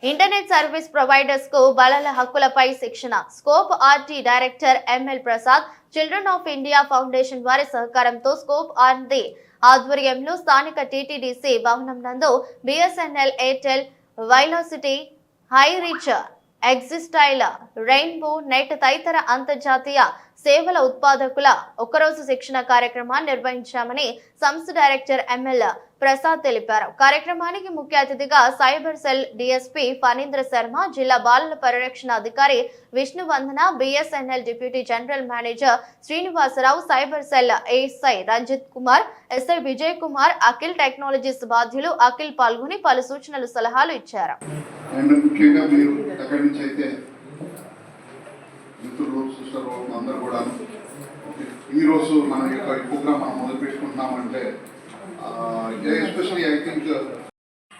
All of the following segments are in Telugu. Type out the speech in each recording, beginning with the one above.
ఇంటర్నెట్ సర్వీస్ ప్రొవైడర్స్ కు బాలల హక్కులపై శిక్షణ. Scope RT director ML Prasad, Children of India Foundation వారి సహకారంతో స్కోప్ ఆర్టీ ఆధ్వర్యంలో స్థానిక టీటీడీసీ భవనం నందు BSNL, Airtel, Velocity, High Reach, ఎగ్జిస్టైల్, రెయిన్బో నెట్ తదితర అంతర్జాతీయ సేవల ఉత్పాదకుల ఒకరోజు శిక్షణ కార్యక్రమాన్ని నిర్వహించామని సంస్థ డైరెక్టర్ ఎంఎల్ ప్రసాద్ తెలిపారు. కార్యక్రమానికి ముఖ్య అతిథిగా cyber cell DSP Phanindra Sharma, జిల్లా బాలల పరిరక్షణ అధికారి Vishnuvandana, BSNL deputy general manager Srinivasarao, cyber cell ASI Ranjit Kumar, SI Vijay Kumar, Akhil Technologies బాధ్యులు అఖిల్ పాల్గొని పలు సూచనలు, సలహాలు ఇచ్చారు. ఈరోజు మన యొక్క ప్రోగ్రామ్ మనం మొదలు పెట్టుకుంటున్నామంటే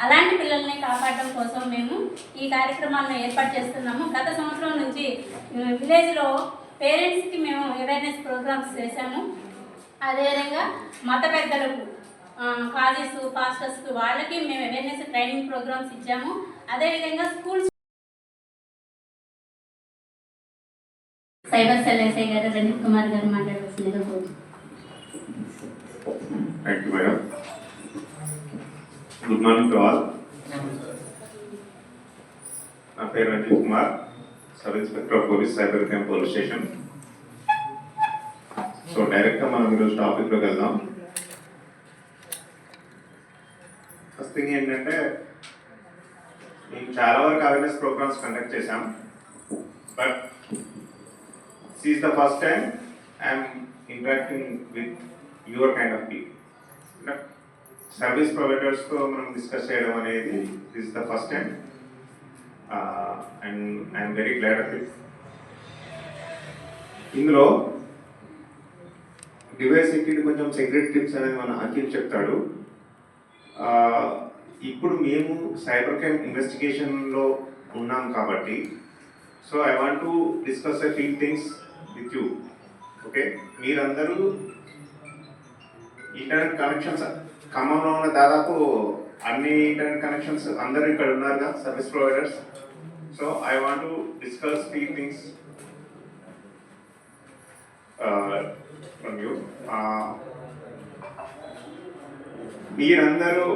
అలాంటి పిల్లల్ని కాపాడడం కోసం మేము ఈ కార్యక్రమాలను ఏర్పాటు చేస్తున్నాము. గత సంవత్సరం నుంచి విలేజ్లో పేరెంట్స్కి మేము అవేర్నెస్ ప్రోగ్రామ్స్ చేశాము. అదేవిధంగా మత పెద్దలకు, కాలేజెస్, పాస్టర్స్కి వాళ్ళకి మేము అవేర్నెస్ ట్రైనింగ్ ప్రోగ్రామ్స్ ఇచ్చాము. అదేవిధంగా స్కూల్స్ సైబర్ సెల్ ఎస్ఐ గారు రంజిత్ కుమార్ గారు మాట్లాడవలసిందిగా కోరుతున్నాను. Thank you, madam. Good morning to all. నా పేరు Ranjith Kumar, sub inspector of police, cyber crime police station. So డైరెక్ట్గా మనం ఈరోజు టాపిక్లోకి వెళ్దాం. ఫస్ట్ థింగ్ ఏంటంటే, మేము చాలా వరకు అవేర్నెస్ ప్రోగ్రామ్స్ కండక్ట్ చేశాం. But this is the first time I am interacting with your kind of people. Service providers తో మనం డిస్కస్ చేయడం అనేది this is the first time and I am very glad of it. ఇందులో డివైస్ సెక్యూరిటీ కొంచెం సెక్రెట్ టిప్స్ అనేది మన అఖిల్ చెప్తాడు. ఇప్పుడు మేము సైబర్ క్రైమ్ ఇన్వెస్టిగేషన్లో ఉన్నాం కాబట్టి so I want to discuss a few things with you. Okay, మీరందరూ ఇంటర్నెట్ కనెక్షన్స్ ఖమ్మంలో ఉన్న దాదాపు అన్ని ఇంటర్నెట్ కనెక్షన్స్ అందరూ ఇక్కడ ఉన్నారుగా service providers. So I want to discuss few things from you. మీరందరూ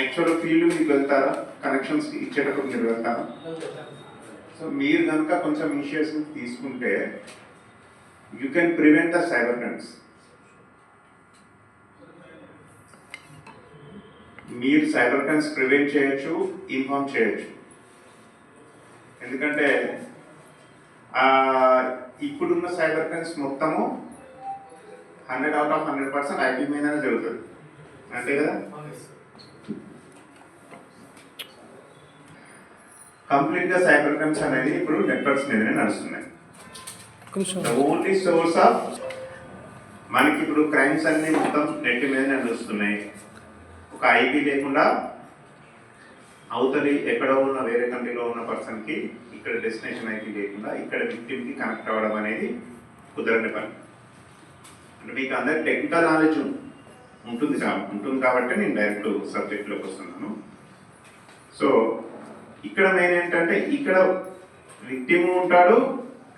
యాక్చువల్ ఫీల్డ్ మీకు వెళ్తారా? కనెక్షన్స్ ఇచ్చేటప్పుడు మీరు వెళ్తారా? సో మీరు కనుక కొంచెం ఇనిషియేషన్ తీసుకుంటే you can prevent the cyber crimes. మీరు సైబర్ క్రైమ్స్ ప్రివెంట్ చేయొచ్చు, ఇన్ఫార్మ్ చేయొచ్చు. ఎందుకంటే ఇప్పుడున్న సైబర్ క్రైమ్స్ మొత్తము 100 out of 100% ఐటీ మీదనే జరుగుతుంది, అంతే కదా? కంప్లీట్గా సైబర్ క్రైమ్స్ అనేది ఇప్పుడు నెట్వర్క్స్ మీదనే నడుస్తున్నాయి. ఓన్లీ సోర్స్ ఆఫ్ మనకి ఇప్పుడు క్రైమ్స్ అన్ని మొత్తం నెట్ మీదనే నడుస్తున్నాయి. ఒక ఐపీ లేకుండా అవతలి ఎక్కడో ఉన్న వేరే కంట్రీలో ఉన్న పర్సన్కి ఇక్కడ డెస్టినేషన్ ఐపీ లేకుండా ఇక్కడ విక్టిమ్కి కనెక్ట్ అవ్వడం అనేది కుదరని పని. అంటే మీకు అందరికి టెక్నికల్ నాలెడ్జ్ ఉంటుంది కాబట్టి నేను డైరెక్ట్ సబ్జెక్ట్లోకి వస్తున్నాను. సో ఇక్కడ మెయిన్ ఏంటంటే ఇక్కడ విక్టిమ్ ఉంటాడు,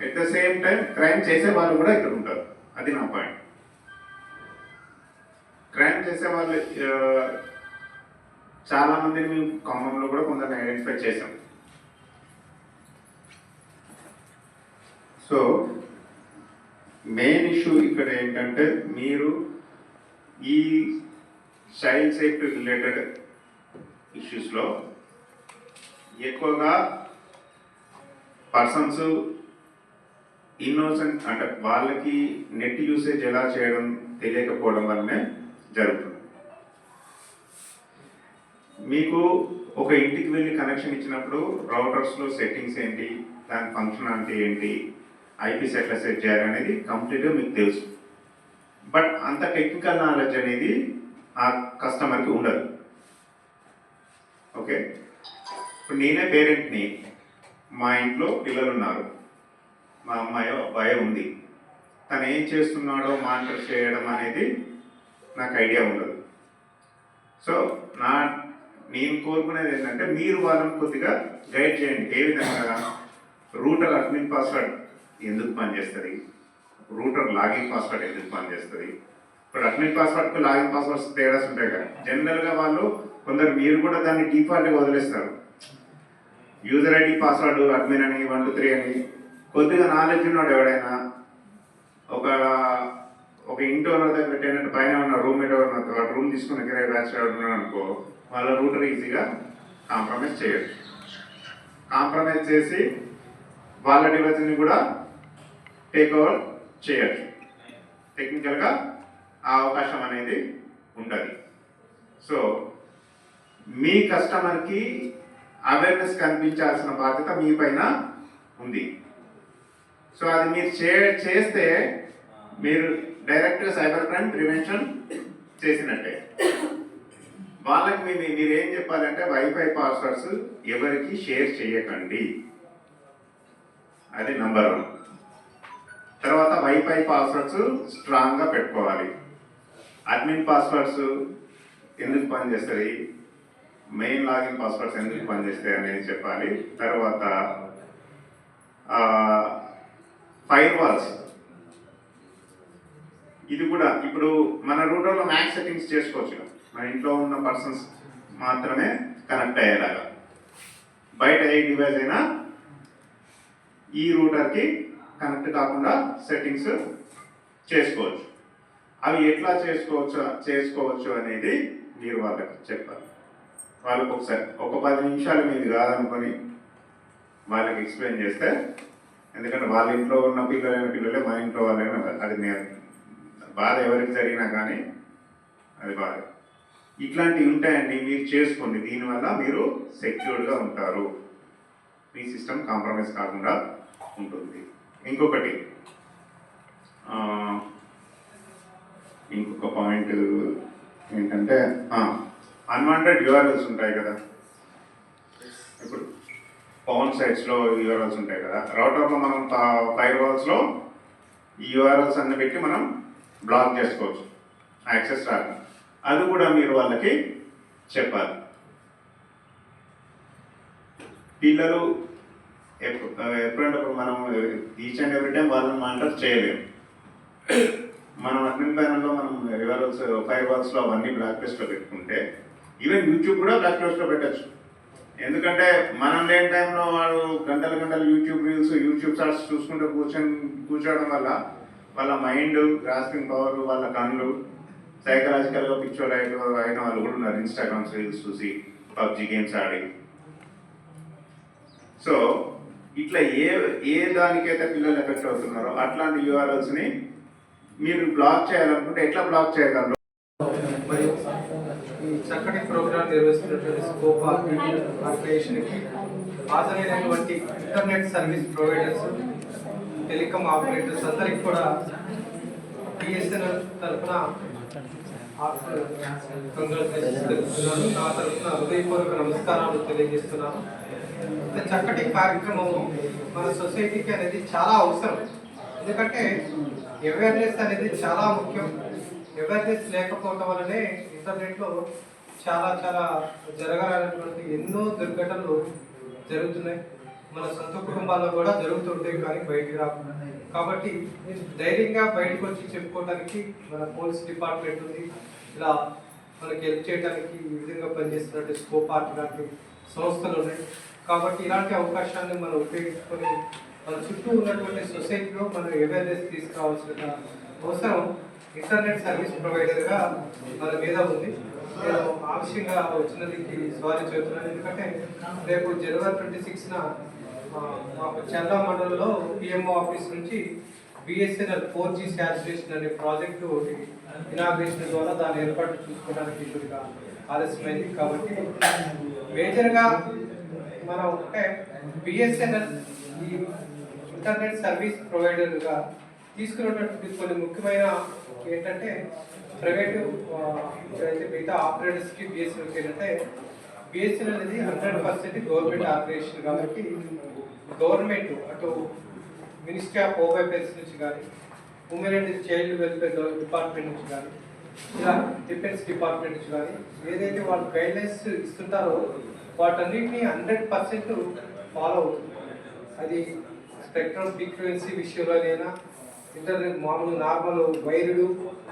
at the same time crime చేసే వాళ్ళు కూడా ఇక్కడ ఉంటారు. అది నా పాయింట్. క్రైమ్ చేసే వాళ్ళు చాలా మందిని మేము ఖమ్మంలో కూడా కొందరిని ఐడెంటిఫై చేసాం. సో మెయిన్ ఇష్యూ ఇక్కడ ఏంటంటే మీరు ఈ చైల్డ్ సేఫ్టీ రిలేటెడ్ ఇష్యూస్లో ఎక్కువగా పర్సన్స్ ఇన్నోసెంట్, అంటే వాళ్ళకి నెట్ యూసేజ్ ఎలా చేయడం తెలియకపోవడం వల్లనే జరుగుతుంది. మీకు ఒక ఇంటికి వెళ్ళి కనెక్షన్ ఇచ్చినప్పుడు రౌటర్స్లో సెట్టింగ్స్ ఏంటి, దాని ఫంక్షనాలిటీ ఏంటి, ఐపీస్ ఎట్లా సెట్ చేయాలి అనేది కంప్లీట్గా మీకు తెలుసు. బట్ అంత టెక్నికల్ నాలెడ్జ్ అనేది ఆ కస్టమర్కి ఉండదు. ఓకే, ఇప్పుడు నేనే పేరెంట్ని, మా ఇంట్లో పిల్లలు ఉన్నారు, మా అమ్మాయో అబ్బాయో ఉంది, తను ఏం చేస్తున్నాడో మానిటర్ చేయడం అనేది నాకు ఐడియా ఉండదు. సో నేను కోరుకునేది ఏంటంటే మీరు వాళ్ళని కొద్దిగా గైడ్ చేయండి. ఏ విధంగా రూటర్ అడ్మిన్ పాస్వర్డ్ ఎందుకు పనిచేస్తుంది, రూటర్ లాగిన్ పాస్వర్డ్ ఎందుకు పనిచేస్తుంది. ఇప్పుడు అడ్మిన్ పాస్వర్డ్కి లాగిన్ పాస్వర్డ్స్ తేడాస్ ఉంటాయి కదా. జనరల్గా వాళ్ళు కొందరు, మీరు కూడా దాన్ని డిఫాల్ట్గా వదిలేస్తారు. యూజర్ ఐడి పాస్వర్డ్ అడ్మిన్ అని 1 2 3 అని. కొద్దిగా నాలెడ్జ్ ఉన్నాడు ఎవడైనా, ఒక ఇంటి ఓనర్ దగ్గర పెట్టినట్టు పైన ఉన్న రూమ్మేట్ ఎవరు రూమ్ తీసుకుని కిరాయి బ్యాచ్ ఉన్నాడు అనుకో, వాళ్ళ రూటర్ ఈజీగా కాంప్రమైజ్ చేయొచ్చు. కాంప్రమైజ్ చేసి వాళ్ళ డివైస్ని కూడా టేక్ ఓవర్ చేయొచ్చు. టెక్నికల్గా ఆ అవకాశం అనేది ఉంటుంది. సో మీ కస్టమర్కి అవేర్నెస్ కనిపించాల్సిన బాధ్యత మీ పైన ఉంది. సో అది మీరు చేస్తే మీరు డైరెక్ట్ సైబర్ క్రైమ్ ప్రివెన్షన్ చేసినట్టే. వాళ్ళకి మీరు ఏం చెప్పాలంటే వైఫై పాస్వర్డ్స్ ఎవరికి షేర్ చేయకండి, అది నంబర్ 1. తర్వాత వైఫై పాస్వర్డ్స్ స్ట్రాంగ్గా పెట్టుకోవాలి. అడ్మిన్ పాస్వర్డ్స్ ఎందుకు పనిచేస్తుంది, మెయిన్ లాగిన్ పాస్వర్డ్స్ ఎందుకు పనిచేస్తాయి అనేది చెప్పాలి. తర్వాత ఫైర్ వాల్స్, ఇది కూడా ఇప్పుడు మన రూటర్లో మ్యాక్స్ సెట్టింగ్స్ చేసుకోవచ్చు. మన ఇంట్లో ఉన్న పర్సన్స్ మాత్రమే కనెక్ట్ అయ్యేలాగా, బయట ఏ డివైస్ అయినా ఈ రూటర్కి కనెక్ట్ కాకుండా సెట్టింగ్స్ చేసుకోవచ్చు. అవి ఎట్లా చేసుకోవచ్చు అనేది మీరు వాళ్ళకి చెప్పాలి. వాళ్ళకి ఒకసారి ఒక 10 నిమిషాలు మీది కాదనుకొని వాళ్ళకి ఎక్స్ప్లెయిన్ చేస్తే, ఎందుకంటే వాళ్ళ ఇంట్లో ఉన్న పిల్లలే మన ఇంట్లో వాళ్ళైనా, అది బాధ ఎవరికి జరిగినా కానీ అది బాధ. ఇట్లాంటివి ఉంటాయండి, మీరు చేసుకోండి. దీనివల్ల మీరు సెక్యూర్డ్గా ఉంటారు, మీ సిస్టమ్ కాంప్రమైజ్ కాకుండా ఉంటుంది. ఇంకొక పాయింట్ ఏంటంటే అన్వాంటెడ్ యూఆర్ఎల్స్ ఉంటాయి కదా. ఇప్పుడు పవన్ సైట్స్లో యూఆర్ఎల్స్ ఉంటాయి కదా, రౌటర్లో మనం ఫైర్ వాల్స్లో ఈ యూఆర్ఎల్స్ అన్ని పెట్టి మనం బ్లాక్ చేసుకోవచ్చు, యాక్సెస్ రాదు. అది కూడా మీరు వాళ్ళకి చెప్పాలి. పిల్లలు ఎప్పుడంటే మనం ఈచ్ అండ్ ఎవ్రీ టైం వాళ్ళని మానిటర్ చేయలేము. మనం అడ్మిన్ ప్యానల్లో మనం యూఆర్ఎల్స్ ఫైర్ వాల్స్లో అవన్నీ బ్లాక్ లిస్ట్లో పెట్టుకుంటే, ఈవెన్ యూట్యూబ్ కూడా బ్లాక్ లిస్ట్లో పెట్టచ్చు. ఎందుకంటే మనం లేని టైంలో వాడు గంటలు యూట్యూబ్ రీల్స్, యూట్యూబ్ షార్ట్స్ చూసుకుంటూ కూర్చోవడం వల్ల వాళ్ళ మైండ్, గ్రాస్పింగ్ పవర్, వాళ్ళ కళ్ళు సైకలాజికల్గా పిక్చర్ అయిన వాళ్ళు కూడా ఉన్నారు. ఇన్స్టాగ్రామ్స్ రీల్స్ చూసి, పబ్జీ గేమ్స్ ఆడి. సో ఇట్లా ఏ దానికైతే పిల్లలు ఎఫెక్ట్ అవుతున్నారో అట్లాంటి యూఆర్ఎల్స్ని మీరు బ్లాక్ చేయాలనుకుంటే ఎట్లా బ్లాక్ చేయగలరు? మరియు ఈ చక్కటి ప్రోగ్రాం నిర్వహిస్తున్నటువంటి స్కోప్ ఆర్గనైజేషన్కి హాజరైనటువంటి internet service providers, telecom operators అందరికి కూడా బిఎస్ఎన్ఎల్ తరఫున కంగ్రాచులేషన్స్ తెలుపుతున్నాను. నా తరఫున హృదయపూర్వక నమస్కారాలు తెలియజేస్తున్నాను. చక్కటి కార్యక్రమం మన సొసైటీకి అనేది చాలా అవసరం. ఎందుకంటే అవేర్నెస్ అనేది చాలా ముఖ్యం. అవేర్నెస్ లేకపోవటం వల్లనే ఇంటర్నెట్లో చాలా జరగాలన్నటువంటి ఎన్నో దుర్ఘటనలు జరుగుతున్నాయి. మన సొంత కుటుంబాల్లో కూడా జరుగుతుంటాయి, కానీ బయటికి రాకుండా. కాబట్టి ధైర్యంగా బయటకు వచ్చి చెప్పుకోవడానికి మన పోలీస్ డిపార్ట్మెంట్ ఉంది. ఇలా మనకి హెల్ప్ చేయడానికి ఈ విధంగా పనిచేస్తున్నట్టు స్కోప్ ఆర్ట్ లాంటి సంస్థలు ఉన్నాయి. కాబట్టి ఇలాంటి అవకాశాన్ని మనం ఉపయోగించుకొని మన చుట్టూ ఉన్నటువంటి సొసైటీలో మనం అవేర్నెస్ తీసుకురావాల్సిన అవసరం ఇంటర్నెట్ సర్వీస్ ప్రొవైడర్గా మన మీద ఉంది. నేను ఆలస్యంగా వచ్చినందుకు సారీ చెబుతున్నాను. ఎందుకంటే రేపు జనవరి 26న మాకు చందా మండలంలో పిఎంఓ ఆఫీస్ నుంచి బిఎస్ఎన్ఎల్ 4G శాచురేషన్ అనే ప్రాజెక్టు ఒకటి ఇనాగ్రేషన్ ద్వారా దాన్ని ఏర్పాటు చూసుకోవడానికి కొద్దిగా ఆలస్యమైంది. కాబట్టి మేజర్గా మనం అంటే బిఎస్ఎన్ఎల్ ఈ ఇంటర్నెట్ సర్వీస్ ప్రొవైడర్గా తీసుకున్నటువంటి కొన్ని ముఖ్యమైన ఏంటంటే ప్రైవేటు అయితే మిగతా ఆపరేటర్స్కి బిఎస్ఎన్ఎల్కి ఏంటంటే బిఎస్ఎన్ఎల్ అనేది 100% గవర్నమెంట్ ఆపరేషన్. కాబట్టి గవర్నమెంట్ అటు మినిస్ట్రీ ఆఫ్ హోమ్ అఫైర్స్ నుంచి కానీ, women and child welfare department నుంచి కానీ, ఇలా డిఫెన్స్ డిపార్ట్మెంట్ నుంచి కానీ ఏదైతే వాళ్ళు గైడ్లైన్స్ ఇస్తుంటారో వాటన్నిటిని 100% ఫాలో అవుతుంది. అది స్పెక్ట్రమ్ ఫ్రీక్వెన్సీ విషయంలోనైనా ఇంటర్నెట్ మామూలు నార్మల్ వైర్లు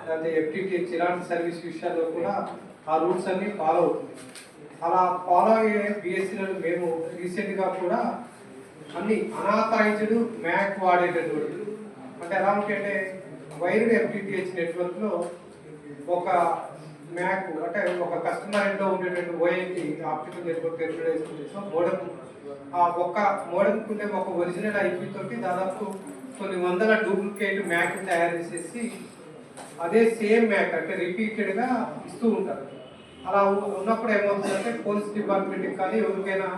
లేకపోతే FTTH ఇలాంటి సర్వీస్ విషయాల్లో కూడా ఆ రూల్స్ అన్ని ఫాలో అవుతుంది. అలా ఫాలో అయ్యే BSNL మేము రీసెంట్గా కూడా అన్ని అనాథరైజ్డ్ మ్యాక్ వాడేటటువంటి అంటే ఎలా ఉంటే వైర్డ్ FTTH నెట్వర్క్లో ఒక మ్యాక్ అంటే ఒక కస్టమర్ ఎండ్లో ఉండేటువంటి ONT ఆప్టికల్ నెట్వర్క్ ఎట్లా మోడమ్ ఆ ఒక్క మోడమ్కి ఉండే ఒక ఒరిజినల్ IP తోటి దాదాపు కొన్ని వందల డూప్లికేట్ మ్యాక్ తయారు చేసేసి అదే సేమ్ మ్యాక్ అంటే రిపీటెడ్గా ఇస్తూ ఉంటారు. అలా ఉన్నప్పుడు ఏమవుతుందంటే పోలీస్ డిపార్ట్మెంట్కి కానీ ఎవరికైనా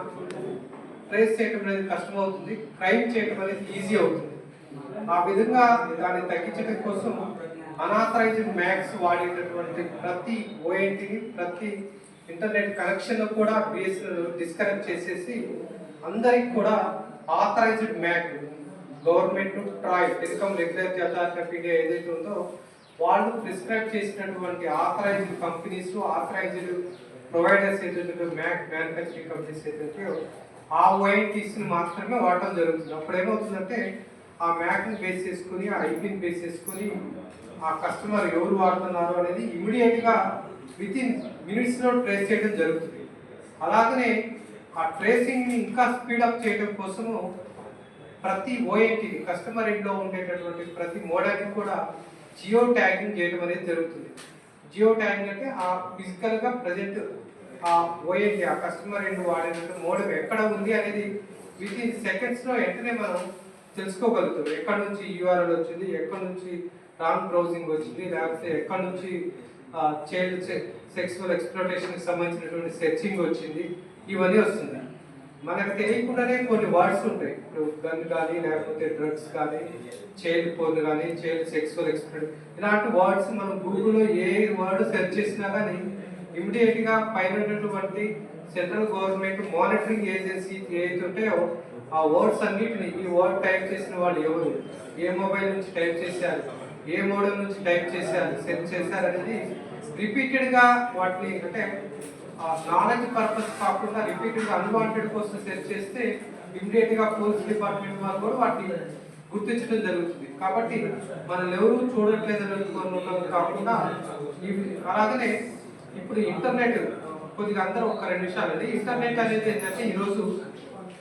ట్రేస్ చేయడం అనేది కష్టం అవుతుంది, క్రైమ్ చేయడం అనేది ఈజీ అవుతుంది. ఆ విధంగా దాన్ని తగ్గించడం కోసం అనాథరైజ్డ్ మ్యాక్స్ వాడేటటువంటి ప్రతి ONTని ప్రతి ఇంటర్నెట్ కనెక్షన్ కూడా BSNL డిస్కనెక్ట్ చేసేసి అందరికి కూడా authorised MAC government TRAI telecom regulatory authority of India ఏదైతే ఉందో వాళ్ళు ప్రిస్క్రైబ్ చేసినటువంటి ఆథరైజ్డ్ కంపెనీస్ ఆథరైజ్డ్ ప్రొవైడర్స్ ఏదైతే మ్యాక్ మ్యానుఫ్యాక్చరింగ్ కంపెనీస్ ఏదైతే ఆ ONTస్ని మాత్రమే వాడటం జరుగుతుంది. అప్పుడు ఏమవుతుందంటే ఆ మ్యాక్ని బేస్ చేసుకుని ఆ IPని బేస్ చేసుకుని ఆ కస్టమర్ ఎవరు వాడుతున్నారు అనేది ఇమీడియట్గా వితిన్ మినిట్స్లో ట్రేస్ చేయడం జరుగుతుంది. అలాగనే ఆ ట్రేసింగ్ని ఇంకా స్పీడప్ చేయడం కోసము ప్రతి ONT కస్టమర్ ఎండ్లో ఉండేటటువంటి ప్రతి మోడల్ని కూడా జియో ట్యాగింగ్ చేయడం అనేది జరుగుతుంది. జియో ట్యాగింగ్ అంటే ఆ ఫిజికల్గా ప్రజెంట్ ఆ ONT ఆ కస్టమర్ ఎండ్ వాడేటటువంటి మోడల్ ఎక్కడ ఉంది అనేది వితిన్ సెకండ్స్లో వెంటనే మనం తెలుసుకోగలుగుతాం. ఎక్కడి నుంచి URL వచ్చింది, ఎక్కడి నుంచి రాంగ్ బ్రౌజింగ్ వచ్చింది, లేకపోతే ఎక్కడి నుంచి చైల్డ్ సెక్సువల్ ఎక్స్ప్లోటేషన్కి సంబంధించినటువంటి సెర్చింగ్ వచ్చింది, ఇవన్నీ వస్తుంది. మనకు తెలియకుండానే కొన్ని వర్డ్స్ ఉంటాయి. ఇప్పుడు గన్ కానీ లేకపోతే డ్రగ్స్ కానీ చైల్డ్ పోర్న్ కానీ చైల్డ్ సెక్సువల్ ఎక్స్ప్లోట్ ఇలాంటి వర్డ్స్ మనం గూగుల్లో ఏ వర్డ్ సెర్చ్ చేసినా కానీ ఇమీడియట్గా పైన ఉన్నటువంటి సెంట్రల్ గవర్నమెంట్ మానిటరింగ్ ఏజెన్సీ ఏదైతే ఉంటాయో ఆ వర్డ్స్ అన్నిటిని ఈ వర్డ్ టైప్ చేసిన వాళ్ళు ఎవరు, ఏ మొబైల్ నుంచి టైప్ చేశారు, ఏ మోడల్ నుంచి టైప్ చేశారు, సెర్చ్ చేశారు అనేది రిపీటెడ్గా వాటిని అంటే నాలెడ్జ్ పర్పస్ కాకుండా రిపీటెడ్గా అన్వాంటెడ్ కోసం సెర్చ్ చేస్తే ఇమీడియట్గా పోలీస్ డిపార్ట్మెంట్ వాళ్ళు కూడా వాటిని గుర్తించడం జరుగుతుంది. కాబట్టి మనం ఎవరు చూడట్లేదు కాకుండా అలాగనే ఇప్పుడు ఇంటర్నెట్ కొద్దిగా అందరూ ఒక 2 నిమిషాలండి. ఇంటర్నెట్ అనేది ఏంటంటే ఈరోజు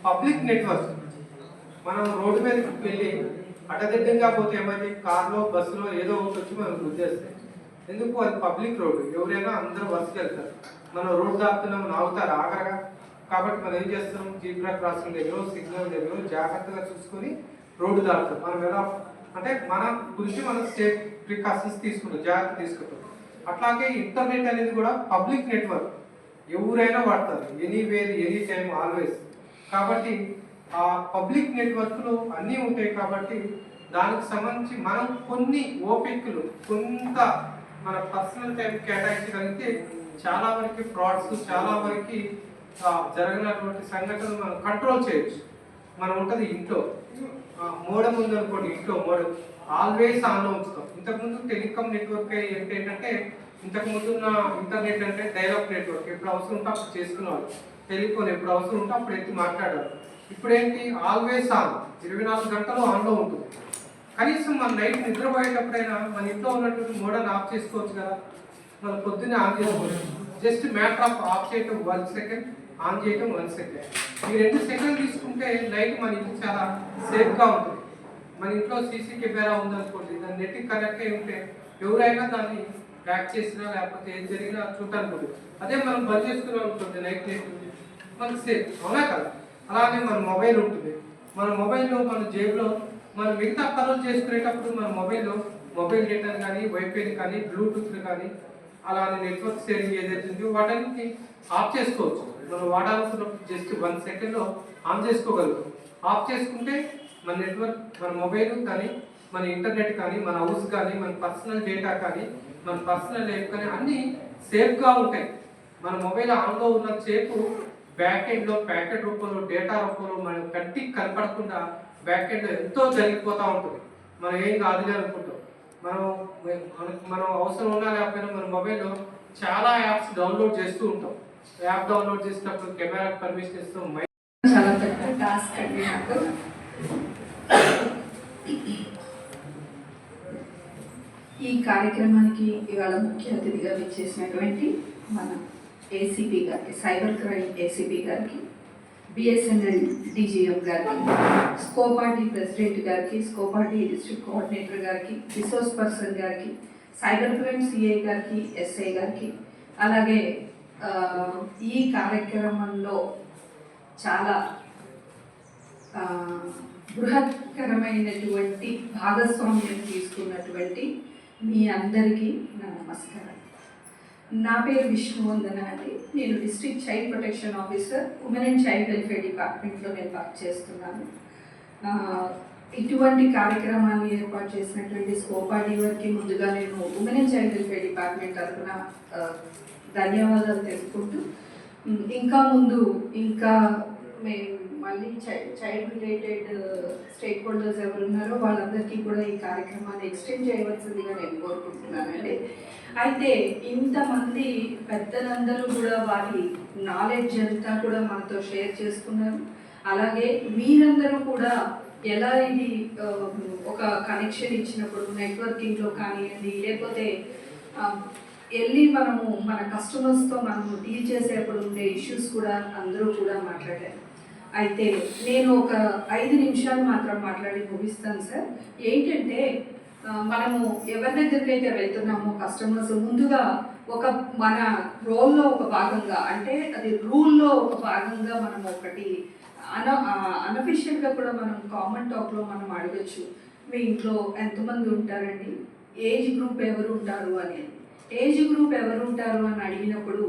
పబ్లిక్ నెట్వర్క్. మనం రోడ్డు మీదకి వెళ్ళి అడ్డదిడ్డంగా పోతే ఏమైంది, కార్లో బస్సులో ఏదో ఒకటి వచ్చి మనం గుర్తిస్తాయి. ఎందుకు అది పబ్లిక్ రోడ్డు, ఎవరైనా అందరూ బస్సుకి వెళ్తారు. మనం రోడ్డు దాటుతున్నాం ఆగుతారు ఆగరగా. కాబట్టి మనం ఏం చేస్తాం, జీబ్రా క్రాసింగ్ దగ్గర సిగ్నల్ దగ్గర జాగ్రత్తగా చూసుకొని రోడ్డు దాటుతాం. మనం ఎలా అంటే మన గురించి మనం సేఫ్ ప్రికాషన్స్ తీసుకుంటాం, జాగ్రత్త తీసుకుంటాం. అట్లాగే ఇంటర్నెట్ అనేది కూడా పబ్లిక్ నెట్వర్క్, ఎవరైనా వాడతారు, ఎనీవేర్ ఎనీ టైం ఆల్వేస్. కాబట్టి ఆ పబ్లిక్ నెట్వర్క్లో అన్నీ ఉంటాయి. కాబట్టి దానికి సంబంధించి మనం కొన్ని ఓపికలు కొంత మన పర్సనల్ టైం కేటాయించగలిగితే చాలా వరకు ఫ్రాడ్స్ చాలా వరకు జరగనటువంటి సంఘటనలు మనం కంట్రోల్ చేయొచ్చు. మనం ఉంటుంది ఇంట్లో మోడమ్ ఉందనుకోండి, ఇంట్లో మోడమ్ ఆల్వేస్ ఆన్లో ఉంచుతాం. ఇంతకుముందు టెలికాం నెట్వర్క్ ఏంటంటే ఇంతకుముందు ఉన్న ఇంటర్నెట్ అంటే డైలాగ్ నెట్వర్క్, ఎప్పుడు అవసరం ఉంటే అప్పుడు చేసుకునేవాళ్ళు. టెలిఫోన్ ఎప్పుడు అవసరం ఉంటే అప్పుడు ఎత్తి మాట్లాడారు. ఇప్పుడు ఏంటి, ఆల్వేస్ ఆన్, 24 గంటలు ఆన్లో ఉంటుంది. కనీసం మన నైట్ నిద్రపోయేటప్పుడైనా మన ఇంట్లో ఉన్నటువంటి మోడల్ ఆఫ్ చేసుకోవచ్చు కదా, మనం పొద్దున్నే ఆన్ చేసుకోవచ్చు. జస్ట్ మ్యాటర్ ఆఫ్ ఆఫ్ చేయటం 1 సెకండ్, ఆన్ చేయటం 1 సెకండ్. ఈ 2 సెకండ్లు తీసుకుంటే నైట్ మన ఇంట్లో చాలా సేఫ్గా ఉంటుంది. మన ఇంట్లో సీసీ కెమెరా ఉందనుకోండి, దాన్ని నెట్కి కనెక్ట్ అయి ఉంటే ఎవరైనా దాన్ని ట్రాక్ చేసినా లేకపోతే ఏం జరిగినా చూడటానికి. అదే మనం బంద్ చేసుకున్నాం అనుకోండి నైట్ మనకు సేఫ్, అవునా కదా. అలానే మన మొబైల్ ఉంటుంది, మన మొబైల్లో మన జేబులో మనం మిగతా పనులు చేసుకునేటప్పుడు మన మొబైల్లో మొబైల్ డేటాను కానీ వైఫైని కానీ బ్లూటూత్ని కానీ అలానే నెట్వర్క్ షేరింగ్ ఏదైతే ఉందో వాటన్నిటిని ఆఫ్ చేసుకోవచ్చు. మనం వాడాలనుకున్నప్పుడు జస్ట్ 1 సెకండ్లో ఆన్ చేసుకోగలుగుతాం. ఆఫ్ చేసుకుంటే మన నెట్వర్క్, మన మొబైల్ కానీ మన ఇంటర్నెట్ కానీ మన హౌస్ కానీ మన పర్సనల్ డేటా కానీ మన పర్సనల్ లైఫ్ కానీ అన్నీ సేఫ్గా ఉంటాయి. మన మొబైల్ ఆన్లో ఉన్న సేపు బ్యాక్ ఎండ్లో ప్యాకెట్ రూపంలో డేటా రూపంలో మన కంటికి కనపడకుండా బ్యాక్ ఎండ్లో ఎంతో జరిగిపోతూ ఉంటుంది. మనం ఏం కాదులే అనుకుంటాం. మనం అవసరం ఉన్నా లేకపోయినా మన మొబైల్లో చాలా యాప్స్ డౌన్లోడ్ చేస్తూ ఉంటాం. యాప్ డౌన్లోడ్ చేసినప్పుడు కెమెరా పర్మిషన్ ఇస్తూ చాలా పెద్ద టాస్క్ అండి నాకు. ఈ కార్యక్రమానికి ఇవాళ ముఖ్య అతిథిగా విచ్చేసినటువంటి మన ఏసీపీ గారికి, సైబర్ క్రైమ్ ఏసీపీ గారికి, బిఎస్ఎన్ఎల్ డీజీఎం గారికి, స్కోపార్టీ ప్రెసిడెంట్ గారికి, స్కోపార్టీ డిస్ట్రిక్ట్ కోఆర్డినేటర్ గారికి, రిసోర్స్ పర్సన్ గారికి, సైబర్ క్రైమ్ సిఐ గారికి, ఎస్ఐ గారికి, అలాగే ఈ కార్యక్రమంలో చాలా బృహత్కరమైనటువంటి భాగస్వామ్యం తీసుకున్నటువంటి మీ అందరికీ నా నమస్కారం. నా పేరు విష్ణువందన అండి. నేను district child protection officer, women and child welfare డిపార్ట్మెంట్లో నేను వర్క్ చేస్తున్నాను. ఇటువంటి కార్యక్రమాన్ని ఏర్పాటు చేసినటువంటి స్కోపార్టీ వారికి ముందుగా నేను women and child welfare department తరఫున ధన్యవాదాలు తెలుపుకుంటూ, ఇంకా మేము మళ్ళీ చైల్డ్ రిలేటెడ్ స్టేక్ హోల్డర్స్ ఎవరు ఉన్నారో వాళ్ళందరికీ కూడా ఈ కార్యక్రమాన్ని ఎక్స్టెండ్ చేయవలసిందిగా నేను కోరుకుంటున్నానండి. అయితే ఇంతమంది పెద్దలందరూ కూడా వారి నాలెడ్జ్ అంతా కూడా మనతో షేర్ చేసుకున్నారు. అలాగే మీరందరూ కూడా ఎలా ఇది ఒక కనెక్షన్ ఇచ్చినప్పుడు నెట్వర్కింగ్లో కానివ్వండి, లేకపోతే వెళ్ళి మనము మన కస్టమర్స్తో మనము డీల్ చేసేప్పుడు ఉండే ఇష్యూస్ కూడా అందరూ కూడా మాట్లాడారు. అయితే నేను ఒక 5 నిమిషాలు మాత్రం మాట్లాడి ముగిస్తాను సార్. ఏంటంటే మనము ఎవరి దగ్గరికి అయితే వెళ్తున్నామో కస్టమర్స్ ముందుగా ఒక మన రోల్లో ఒక భాగంగా, అంటే అది రూల్లో ఒక భాగంగా మనం ఒకటి అన్అఫిషియల్గా కూడా మనం కామన్ టాక్లో మనం అడగచ్చు, మీ ఇంట్లో ఎంతమంది ఉంటారండి, ఏజ్ గ్రూప్ ఎవరు ఉంటారు అనేది. ఏజ్ గ్రూప్ ఎవరు ఉంటారు అని అడిగినప్పుడు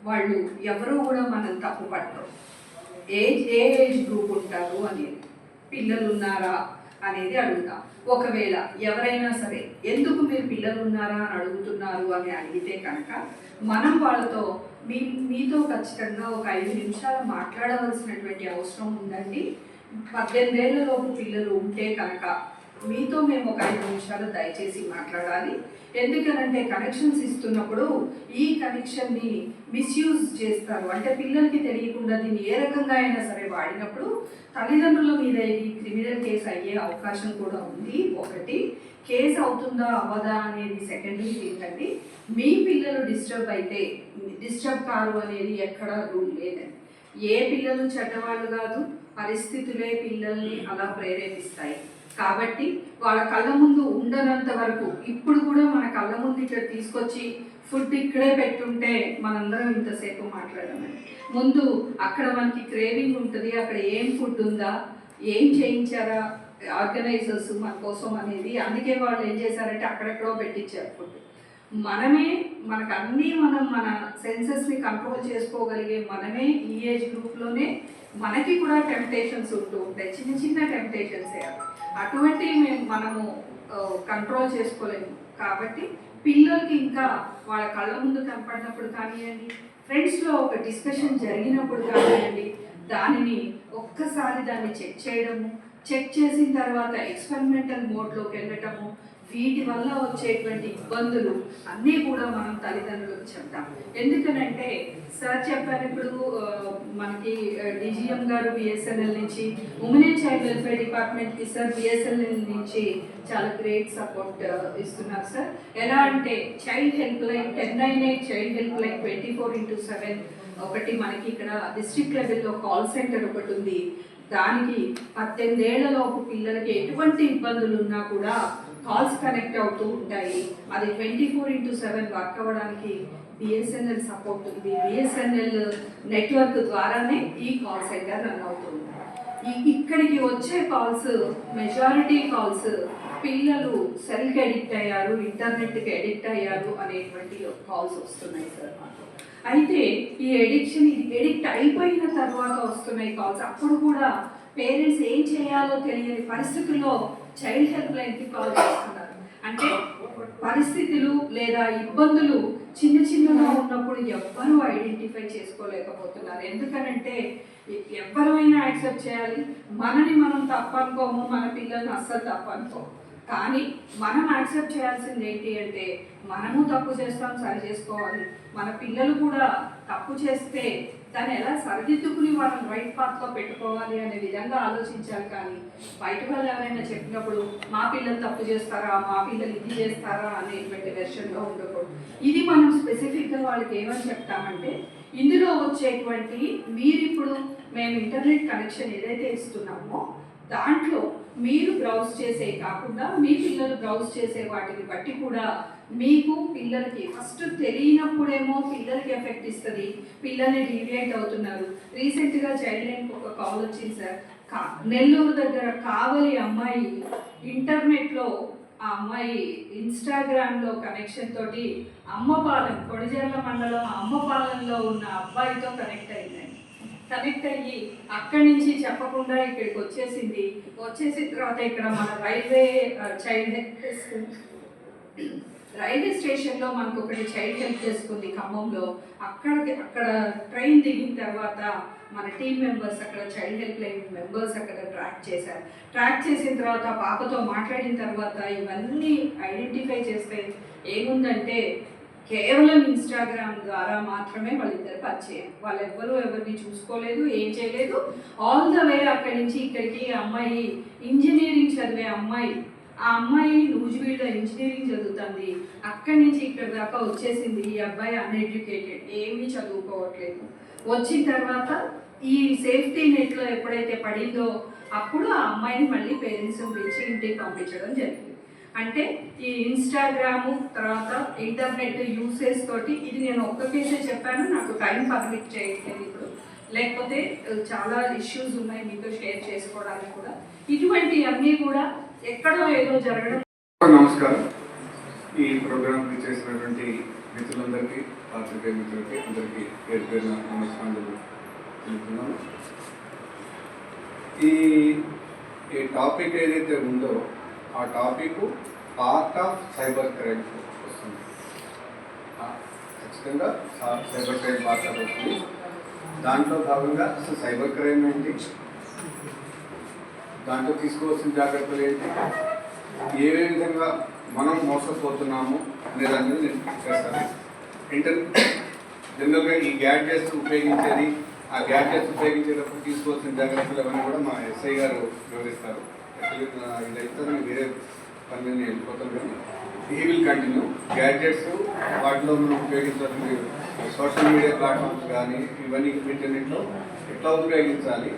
వాళ్ళు ఎవరు కూడా మనం తప్పు పట్టరు. ఏ ఏజ్ గ్రూప్ ఉంటారు అనేది, పిల్లలు ఉన్నారా అనేది అడుగుతాం. ఒకవేళ ఎవరైనా సరే ఎందుకు మీరు పిల్లలు ఉన్నారా అని అడుగుతున్నారు అని అడిగితే కనుక మనం వాళ్ళతో మీతో ఖచ్చితంగా ఒక 5 నిమిషాలు మాట్లాడవలసినటువంటి అవసరం ఉందండి. 18 ఏళ్లలోపు పిల్లలు ఉంటే కనుక మీతో మేము ఒక 5 నిమిషాలు దయచేసి మాట్లాడాలి. ఎందుకనంటే కనెక్షన్స్ ఇస్తున్నప్పుడు ఈ కనెక్షన్ని మిస్యూజ్ చేస్తారు. అంటే పిల్లలకి తెలియకుండా దీన్ని ఏ రకంగా అయినా సరే వాడినప్పుడు తల్లిదండ్రుల మీద ఇది క్రిమినల్ కేసు అయ్యే అవకాశం కూడా ఉంది. ఒకటి, కేసు అవుతుందా అవ్వదా అనేది సెకండరీ థింగ్ అండి. మీ పిల్లలు డిస్టర్బ్ కారు అనేది ఎక్కడ రూల్ లేదండి. ఏ పిల్లలు చెడ్డవాళ్ళు కాదు, పరిస్థితులే పిల్లల్ని అలా ప్రేరేపిస్తాయి. కాబట్టి వాళ్ళ కళ్ళ ముందు ఉండనంత వరకు, ఇప్పుడు కూడా మన కళ్ళ ముందు ఇక్కడ తీసుకొచ్చి ఫుడ్ ఇక్కడే పెట్టుంటే మనందరం ఇంతసేపు మాట్లాడమండి. ముందు అక్కడ మనకి క్రేవింగ్ ఉంటుంది, అక్కడ ఏం ఫుడ్ ఉందా, ఏం చేయించారా ఆర్గనైజర్స్ మన కోసం అనేది. అందుకే వాళ్ళు ఏం చేశారంటే అక్కడెక్కడో పెట్టించారు ఫుడ్. మనం మన సెన్సెస్ని కంట్రోల్ చేసుకోగలిగే మనమే ఈ ఏజ్ గ్రూప్లోనే మనకి కూడా టెంప్టేషన్స్ ఉంటూ ఉంటాయి, చిన్న చిన్న టెంప్టేషన్స్. అటువంటివి మనము కంట్రోల్ చేసుకోలేము. కాబట్టి పిల్లలకి ఇంకా వాళ్ళ కళ్ళ ముందు కనపడినప్పుడు కానివ్వండి, ఫ్రెండ్స్లో ఒక డిస్కషన్ జరిగినప్పుడు కానివ్వండి, దానిని ఒక్కసారి దాన్ని చెక్ చేసిన తర్వాత ఎక్స్పెరిమెంటల్ మోడ్లోకి వెళ్ళటము, వీటి వల్ల వచ్చేటువంటి ఇబ్బందులు అన్నీ కూడా మనం తల్లిదండ్రులకు చెప్తాం. ఎందుకనంటే సార్ చెప్పారు, ఇప్పుడు మనకి డీజీఎం గారు బిఎస్ఎన్ఎల్ నుంచి, ఉమెన్ అండ్ చైల్డ్ వెల్ఫేర్ డిపార్ట్మెంట్కి సార్ బిఎస్ఎన్ఎల్ నుంచి చాలా గ్రేట్ సపోర్ట్ ఇస్తున్నారు సార్. ఎలా అంటే child help line 1098 child help line 24/7 ఒకటి మనకి ఇక్కడ డిస్ట్రిక్ట్ లెవెల్లో కాల్ సెంటర్ ఒకటి ఉంది. దానికి 18 ఏళ్లలోపు పిల్లలకి ఎటువంటి ఇబ్బందులు ఉన్నా కూడా కాల్స్ కనెక్ట్ అవుతూ ఉంటాయి. అది 24/7 వర్క్ అవ్వడానికి బిఎస్ఎన్ఎల్ సపోర్ట్ ఉంది. బిఎస్ఎన్ఎల్ నెట్వర్క్ ద్వారానే ఈ కాల్ సెంటర్ రన్ అవుతుంది. ఇక్కడికి వచ్చే కాల్స్, మెజారిటీ కాల్స్ పిల్లలు సెల్కి ఎడిక్ట్ అయ్యారు, ఇంటర్నెట్కి ఎడిక్ట్ అయ్యారు అనేటువంటి కాల్స్ వస్తున్నాయి సార్ మాకు. అయితే ఈ ఎడిక్ట్ అయిపోయిన తర్వాత వస్తున్నాయి కాల్స్. అప్పుడు కూడా పేరెంట్స్ ఏం చేయాలో తెలియని పరిస్థితుల్లో చైల్డ్ హెల్ప్ లైన్కి కాల్ చేస్తున్నారు. అంటే పరిస్థితులు లేదా ఇబ్బందులు చిన్నగా ఉన్నప్పుడు ఎవ్వరూ ఐడెంటిఫై చేసుకోలేకపోతున్నారు. ఎందుకనంటే ఎవరైనా యాక్సెప్ట్ చేయాలి, మనని మనం తప్పనుకోము, మన పిల్లల్ని అస్సలు తప్పనుకోము. కానీ మనం యాక్సెప్ట్ చేయాల్సింది ఏంటి అంటే మనము తప్పు చేస్తాం, సరి చేసుకోవాలి. మన పిల్లలు కూడా తప్పు చేస్తే దాన్ని ఎలా సరిదిద్దుకుని వాళ్ళని రైట్ పాత్లో పెట్టుకోవాలి అనే విధంగా ఆలోచించాలి. కానీ బయట వాళ్ళు ఎవరైనా చెప్పినప్పుడు మా పిల్లలు తప్పు చేస్తారా, మా పిల్లలు ఇది చేస్తారా అనేటువంటి వెర్షన్లో ఉండకూడదు. ఇది మనం స్పెసిఫిక్గా వాళ్ళకి ఏమని చెప్తామంటే, ఇందులో వచ్చేటువంటి మీరిప్పుడు మేము ఇంటర్నెట్ కనెక్షన్ ఏదైతే ఇస్తున్నామో దాంట్లో మీరు బ్రౌజ్ చేసే కాకుండా మీ పిల్లలు బ్రౌజ్ చేసే వాటిని బట్టి కూడా మీకు పిల్లలకి ఫస్ట్ తెలియనప్పుడేమో పిల్లలకి ఎఫెక్ట్ ఇస్తుంది, పిల్లల్ని డీవియేట్ అవుతున్నారు. రీసెంట్గా చైల్డ్ లైన్కి ఒక కాల్ వచ్చింది సార్. నెల్లూరు దగ్గర కావలి అమ్మాయి ఇంటర్నెట్లో ఆ అమ్మాయి ఇన్స్టాగ్రామ్లో కనెక్షన్ తోటి అమ్మపాలెం, కొడిజర్ల మండలం అమ్మపాలెంలో ఉన్న అబ్బాయితో కనెక్ట్ అయిందండి. కనెక్ట్ అయ్యి అక్కడి నుంచి చెప్పకుండా ఇక్కడికి వచ్చేసిన తర్వాత ఇక్కడ మన రైల్వే స్టేషన్లో మనకు ఒకటి చైల్డ్ హెల్ప్ డెస్క్ ఉంది ఖమ్మంలో. అక్కడ ట్రైన్ దిగిన తర్వాత మన టీం మెంబర్స్ అక్కడ చైల్డ్ హెల్ప్ లైన్ మెంబర్స్ అక్కడ ట్రాక్ చేసిన తర్వాత పాపతో మాట్లాడిన తర్వాత ఇవన్నీ ఐడెంటిఫై చేస్తే ఏముందంటే కేవలం ఇన్స్టాగ్రామ్ ద్వారా మాత్రమే వాళ్ళిద్దరు పరిచయం. వాళ్ళెవ్వరూ ఎవరిని చూసుకోలేదు, ఏం చేయలేదు. ఆల్ ద వే అక్కడి నుంచి ఇక్కడికి అమ్మాయి ఇంజనీరింగ్ చదివే అమ్మాయి, ఆ అమ్మాయి నూజివీడులో ఇంజనీరింగ్ చదువుతుంది. అక్కడి నుంచి ఇక్కడ దాకా వచ్చేసింది. ఈ అబ్బాయి అన్ఎడ్యుకేటెడ్, ఏమీ చదువుకోవట్లేదు. వచ్చిన తర్వాత ఈ సేఫ్టీ నెట్లో ఎప్పుడైతే పడిందో అప్పుడు ఆ అమ్మాయిని మళ్ళీ పేరెంట్స్ పిలిచి ఇంటికి పంపించడం జరిగింది. అంటే ఈ ఇన్స్టాగ్రాము తర్వాత ఇంటర్నెట్ యూసేజ్ తోటి, ఇది నేను ఒక్క కేసే చెప్పాను, నాకు టైం పర్మిట్ చేయట్లేదు ఇప్పుడు, లేకపోతే చాలా ఇష్యూస్ ఉన్నాయి మీతో షేర్ చేసుకోవడానికి కూడా. ఇటువంటి అన్నీ కూడా ఎక్కడో ఏదో జరగడం. నమస్కారం. ఈ ప్రోగ్రామ్కి చేసినటువంటి మిత్రులందరికీ, పాత్రికేయ మిత్రులకి అందరికీ పేరు పేరున నమస్కారాలు తెలుపుతున్నాను. ఈ టాపిక్ ఏదైతే ఉందో ఆ topic part of cyber crime వస్తుంది. ఖచ్చితంగా సైబర్ క్రైమ్ పార్ట్ ఆఫ్ వస్తుంది. దాంట్లో భాగంగా అసలు సైబర్ క్రైమ్ ఏంటి, దాంట్లో తీసుకోవాల్సిన జాగ్రత్తలు ఏంటి, ఏ విధంగా మనం మోసపోతున్నాము అనే దాని మీద నేను చేస్తాను. జనరల్గా ఈ గ్యాడ్జెట్స్ ఉపయోగించేది, ఆ గ్యాడ్జెట్స్ ఉపయోగించేటప్పుడు తీసుకోవాల్సిన జాగ్రత్తలు అవన్నీ కూడా మా ఎస్ఐ గారు వివరిస్తారు. ఇదైతే వేరే పని మీద వెళ్ళిపోతాం, కానీ ఈ విల్ కంటిన్యూ. గ్యాడ్జెట్స్ వాటిలో మనం ఉపయోగించాల్సిన సోషల్ మీడియా ప్లాట్ఫామ్స్ కానీ ఇవన్నీ ఇంటర్నెట్లో ఎట్లా ఉపయోగించాలి,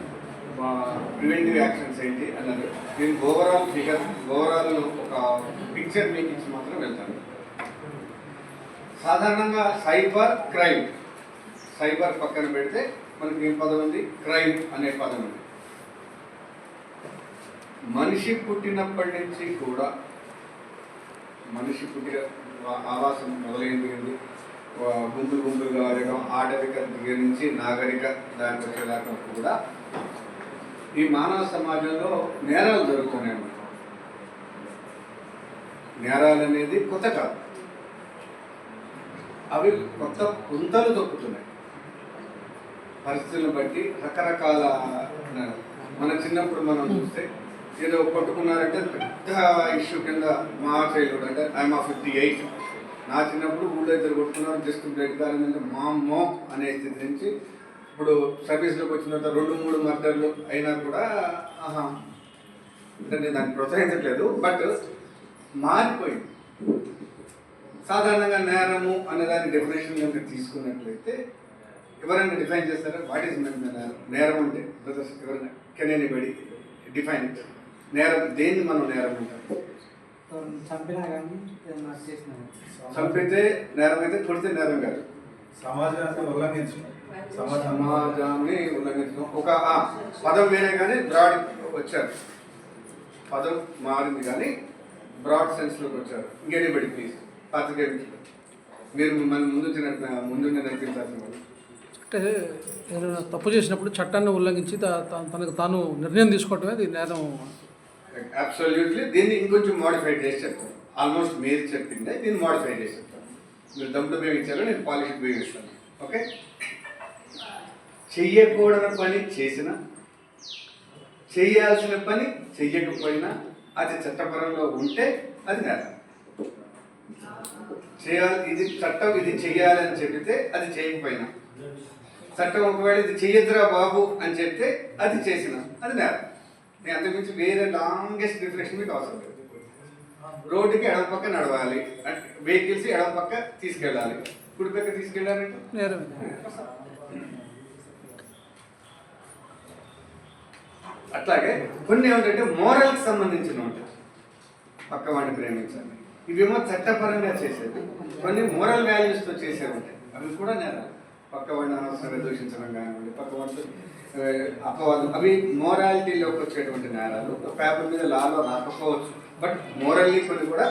ప్రివెంటివ్ యాక్షన్స్ ఏంటి అన్నది నేను ఓవరాల్ ఒక పిక్చర్ మీకు ఇచ్చి మాత్రం వెళ్తాను. సాధారణంగా సైబర్ పక్కన పెడితే మనకి ఏం పదం ఉంది, క్రైమ్ అనే పదం ఉంది. మనిషి పుట్టినప్పటి నుంచి కూడా, మనిషి పుట్టిన ఆవాసం మొదలైంది, గుంపులుగా ఆడడం, ఆటవిక దగ్గర నుంచి నాగరిక దానికి వచ్చేదాకా కూడా ఈ మానవ సమాజంలో నేరాలు జరుగుతూనే ఉన్నాయి. నేరాలు అనేది కొత్త కాదు, అవి కొత్త పుంతలు దొక్కుతున్నాయి. పరిస్థితులను బట్టి రకరకాల. మన చిన్నప్పుడు మనం చూస్తే ఏదో కొట్టుకున్నారంటే పెద్ద ఇష్యూ కింద, మా చైల్డ్హుడ్ అంటే ఐఎమ్ 58, నా చిన్నప్పుడు ఊళ్ళో ఇద్దరు కొట్టుకున్నారు, జస్ట్ బ్లడ్ కాలేదంటే మా అమ్మో అనే స్థితి నుంచి ఇప్పుడు సర్వీస్లోకి వచ్చిన తర్వాత 2-3 మర్డర్లు అయినా కూడా అంటే నేను దాన్ని ప్రోత్సహించట్లేదు, బట్ మారిపోయింది. సాధారణంగా నేరము అనేదాన్ని డెఫినేషన్ కనుక తీసుకున్నట్లయితే ఎవరైనా డిఫైన్ చేస్తారా, వాట్ ఈస్ నేరం అంటే? బ్రదర్స్ ఎవరైనా కెన్ ఎనీబడీ డిఫైన్ ఇట్? నేరం దేన్ని మనం నేరం అంటాం? చంపితే నేరం అయితే, కొడితే నేరం కాదు. సమాజాన్ని ఉల్లంఘించడం. సమాజాన్ని ఉల్లంఘించడం. ఒక పదం వేరే కానీ బ్రాడ్ వచ్చారు, పదం మారింది కానీ బ్రాడ్ సెన్స్లోకి వచ్చారు. ఇంకెనీబడి ప్లీజ్, పాత్రికేయ మీరు మిమ్మల్ని ముందు నడిపించాల్సిన వాళ్ళు. అంటే ఏదైనా తప్పు చేసినప్పుడు చట్టాన్ని ఉల్లంఘించి తనకు తాను నిర్ణయం తీసుకోవటమే అది నేరం. అబ్సల్యూట్లీ. దీన్ని ఇంకొంచెం మోడిఫై చేసి చెప్తాను. ఆల్మోస్ట్ మీరు చెప్పిందే దీన్ని మోడిఫై చేసి చెప్తాను. మీరు దమ్ముడు ఉపయోగించాలో నేను పాలిష్ ఉపయోగిస్తాను. ఓకే. చెయ్యకూడని పని చేసిన, చేయాల్సిన పని చెయ్యకపోయినా అది చట్టపరంలో ఉంటే అది నేరం. చేయాలి, ఇది చట్టం ఇది చెయ్యాలని చెబితే అది చేయకపోయినా, చట్టం ఒకవేళ ఇది చెయ్యొద్దురా బాబు అని చెప్తే అది చేసిన అది నేరం. నేను అంతకుమించి వేరే లాంగెస్ట్ డిఫినేషన్ మీకు అవసరం లేదు. రోడ్డుకి ఎడమ పక్క నడవాలి, వెహికల్స్ ఎడమ పక్క తీసుకెళ్ళాలి, కుడి పక్క తీసుకెళ్ళాలంటే నేరమే. అట్లాగే కొన్ని ఏమిటంటే మోరల్కి సంబంధించిన ఉంటాయి, పక్క వాడిని ప్రేమించాలి, ఇవేమో చట్టపరంగా చేసేది. కొన్ని మోరల్ వాల్యూస్తో చేసేవి ఉంటాయి, అవి కూడా నేరాలు. పక్క వాడిని అనవసరంగా దూషించడం కానివ్వండి, పక్క వాడితో అపవాదం, అవి మోరాలిటీలోకి వచ్చేటువంటి నేరాలు. పేపర్ మీద లాలో రాకపోవచ్చు, బట్ మోరల్లీ కొన్ని కూడా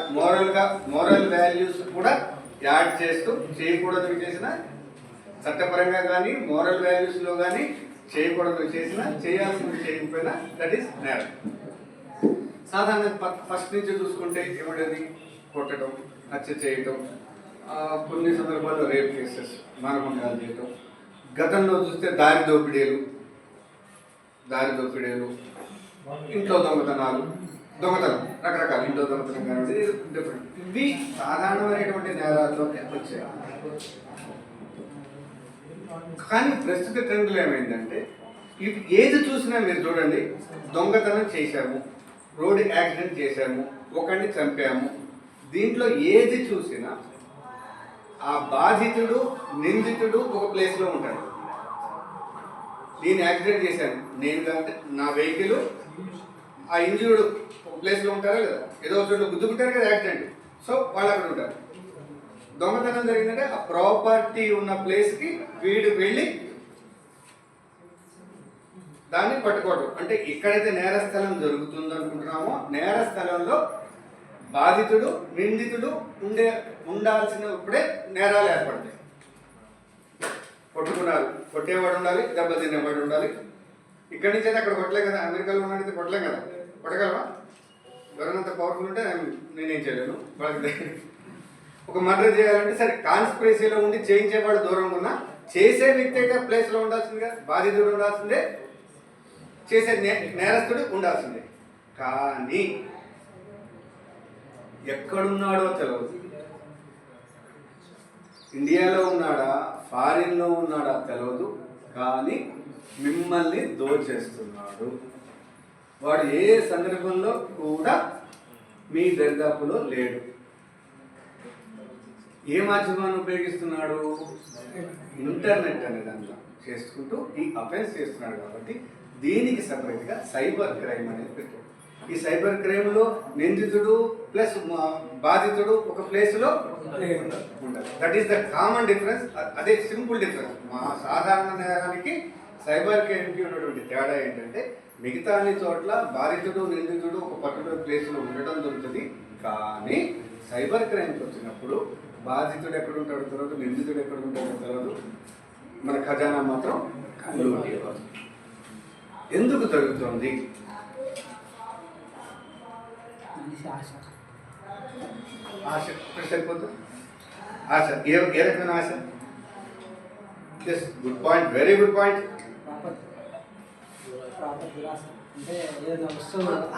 మోరల్ వాల్యూస్ కూడా యాడ్ చేస్తూ చేయకూడదు చేసిన, చట్టపరంగా కానీ మోరల్ వాల్యూస్లో కానీ చేయకూడదు చేసిన, చేయాల్సింది చేయకపోయినా దట్ ఈస్ నేరం. సాధారణంగా ఫస్ట్ నుంచి చూసుకుంటే ఏమిటది, కొట్టడం, హత్య చేయటం, కొన్ని సందర్భాల్లో రేప్ కేసెస్, మానభంగాలు చేయటం, గతంలో చూస్తే దారి దోపిడీలు, ఇంట్లో దొంగతనం, రకరకాల ఇంట్లో దొంగతనం కానీ డిఫరెంట్. ఇవి సాధారణమైనటువంటి నేరాల్లోకి వచ్చాయి. కానీ ప్రస్తుత ట్రెండ్లో ఏమైందంటే, ఇవి ఏది చూసినా మీరు చూడండి, దొంగతనం చేశాము, రోడ్డు యాక్సిడెంట్ చేశాము, ఒకరిని చంపాము, దీంట్లో ఏది చూసినా ఆ బాధితుడు నిందితుడు ఒక ప్లేస్లో ఉంటాడు. నేను యాక్సిడెంట్ చేశాను, నేను కాదు, నా వెహికల్, ఆ ఇంజూర్డ్ ఒక ప్లేస్లో ఉంటారా లేదా, ఏదో చోట్ల గుద్దుకుంటారు కదా యాక్సిడెంట్, సో వాళ్ళు అక్కడ ఉంటారు. దొంగతనం జరిగిందంటే ఆ ప్రాపర్టీ ఉన్న ప్లేస్కి వీడు వెళ్ళి దాన్ని పట్టుకోవడం. అంటే ఎక్కడైతే నేరస్థలం జరుగుతుందో అనుకుంటున్నామో నేరస్థలంలో బాధితుడు నిందితుడు ఉండాల్సినప్పుడే నేరాలు ఏర్పడతాయి. కొట్టుకున్నారు, కొట్టేవాడు ఉండాలి, దెబ్బ తినేవాడు ఉండాలి. ఇక్కడి నుంచి అయితే అక్కడ కొట్టలే కదా, అమెరికాలో ఉన్నట్టయితే కొట్టలేం కదా, కొట్టగలవా? ఎవరైనంత పవర్ఫుల్ ఉంటే నేనేం చేయలేను. వాళ్ళకి ఒక మర్డర్ చేయాలంటే సరే, కాన్స్పిరసీలో ఉండి చేయించేవాడు దూరంగా ఉన్నా చేసే వ్యక్తి అయితే ప్లేస్లో ఉండాల్సిందిగా, బాధితుడు ఉండాల్సిందే, చేసే నేరస్తుడు ఉండాల్సిందే. కానీ ఎక్కడున్నాడో తెలియదు, ఇండియాలో ఉన్నాడా ఫారిన్లో ఉన్నాడా తెలియదు, కానీ మిమ్మల్ని దోచేస్తున్నాడు. వాడు ఏ సందర్భంలో కూడా మీ దరిదాపులో లేడు. ఏ మాధ్యమాన్ని ఉపయోగిస్తున్నాడు? ఇంటర్నెట్ అనే దాంట్లో చేసుకుంటూ ఈ అఫెన్స్ చేస్తున్నాడు. కాబట్టి దీనికి సపరేట్గా సైబర్ క్రైమ్ అనేది పెట్టాడు. ఈ సైబర్ క్రైమ్లో నిందితుడు ప్లస్ బాధితుడు ఒక ప్లేస్లో ఉంటారు. That is the common difference. అదే సింపుల్ డిఫరెన్స్. మా సాధారణ నేరానికి సైబర్ క్రైమ్కి ఉన్నటువంటి తేడా ఏంటంటే, మిగతా అన్ని చోట్ల బాధితుడు నిందితుడు ఒక పర్టికులర్ ప్లేస్లో ఉండడం దొరుకుతుంది. కానీ సైబర్ క్రైమ్కి వచ్చినప్పుడు బాధితుడు ఎక్కడ ఉంటాడో తెలియదు, నిందితుడు ఎక్కడ ఉంటాడో తెలియదు, మన ఖజానా మాత్రం ఎందుకు జరుగుతుంది? ఆశ సరిపోతుంది. ఆశ ఏ రకమైన ఆశ? Good point, very good point.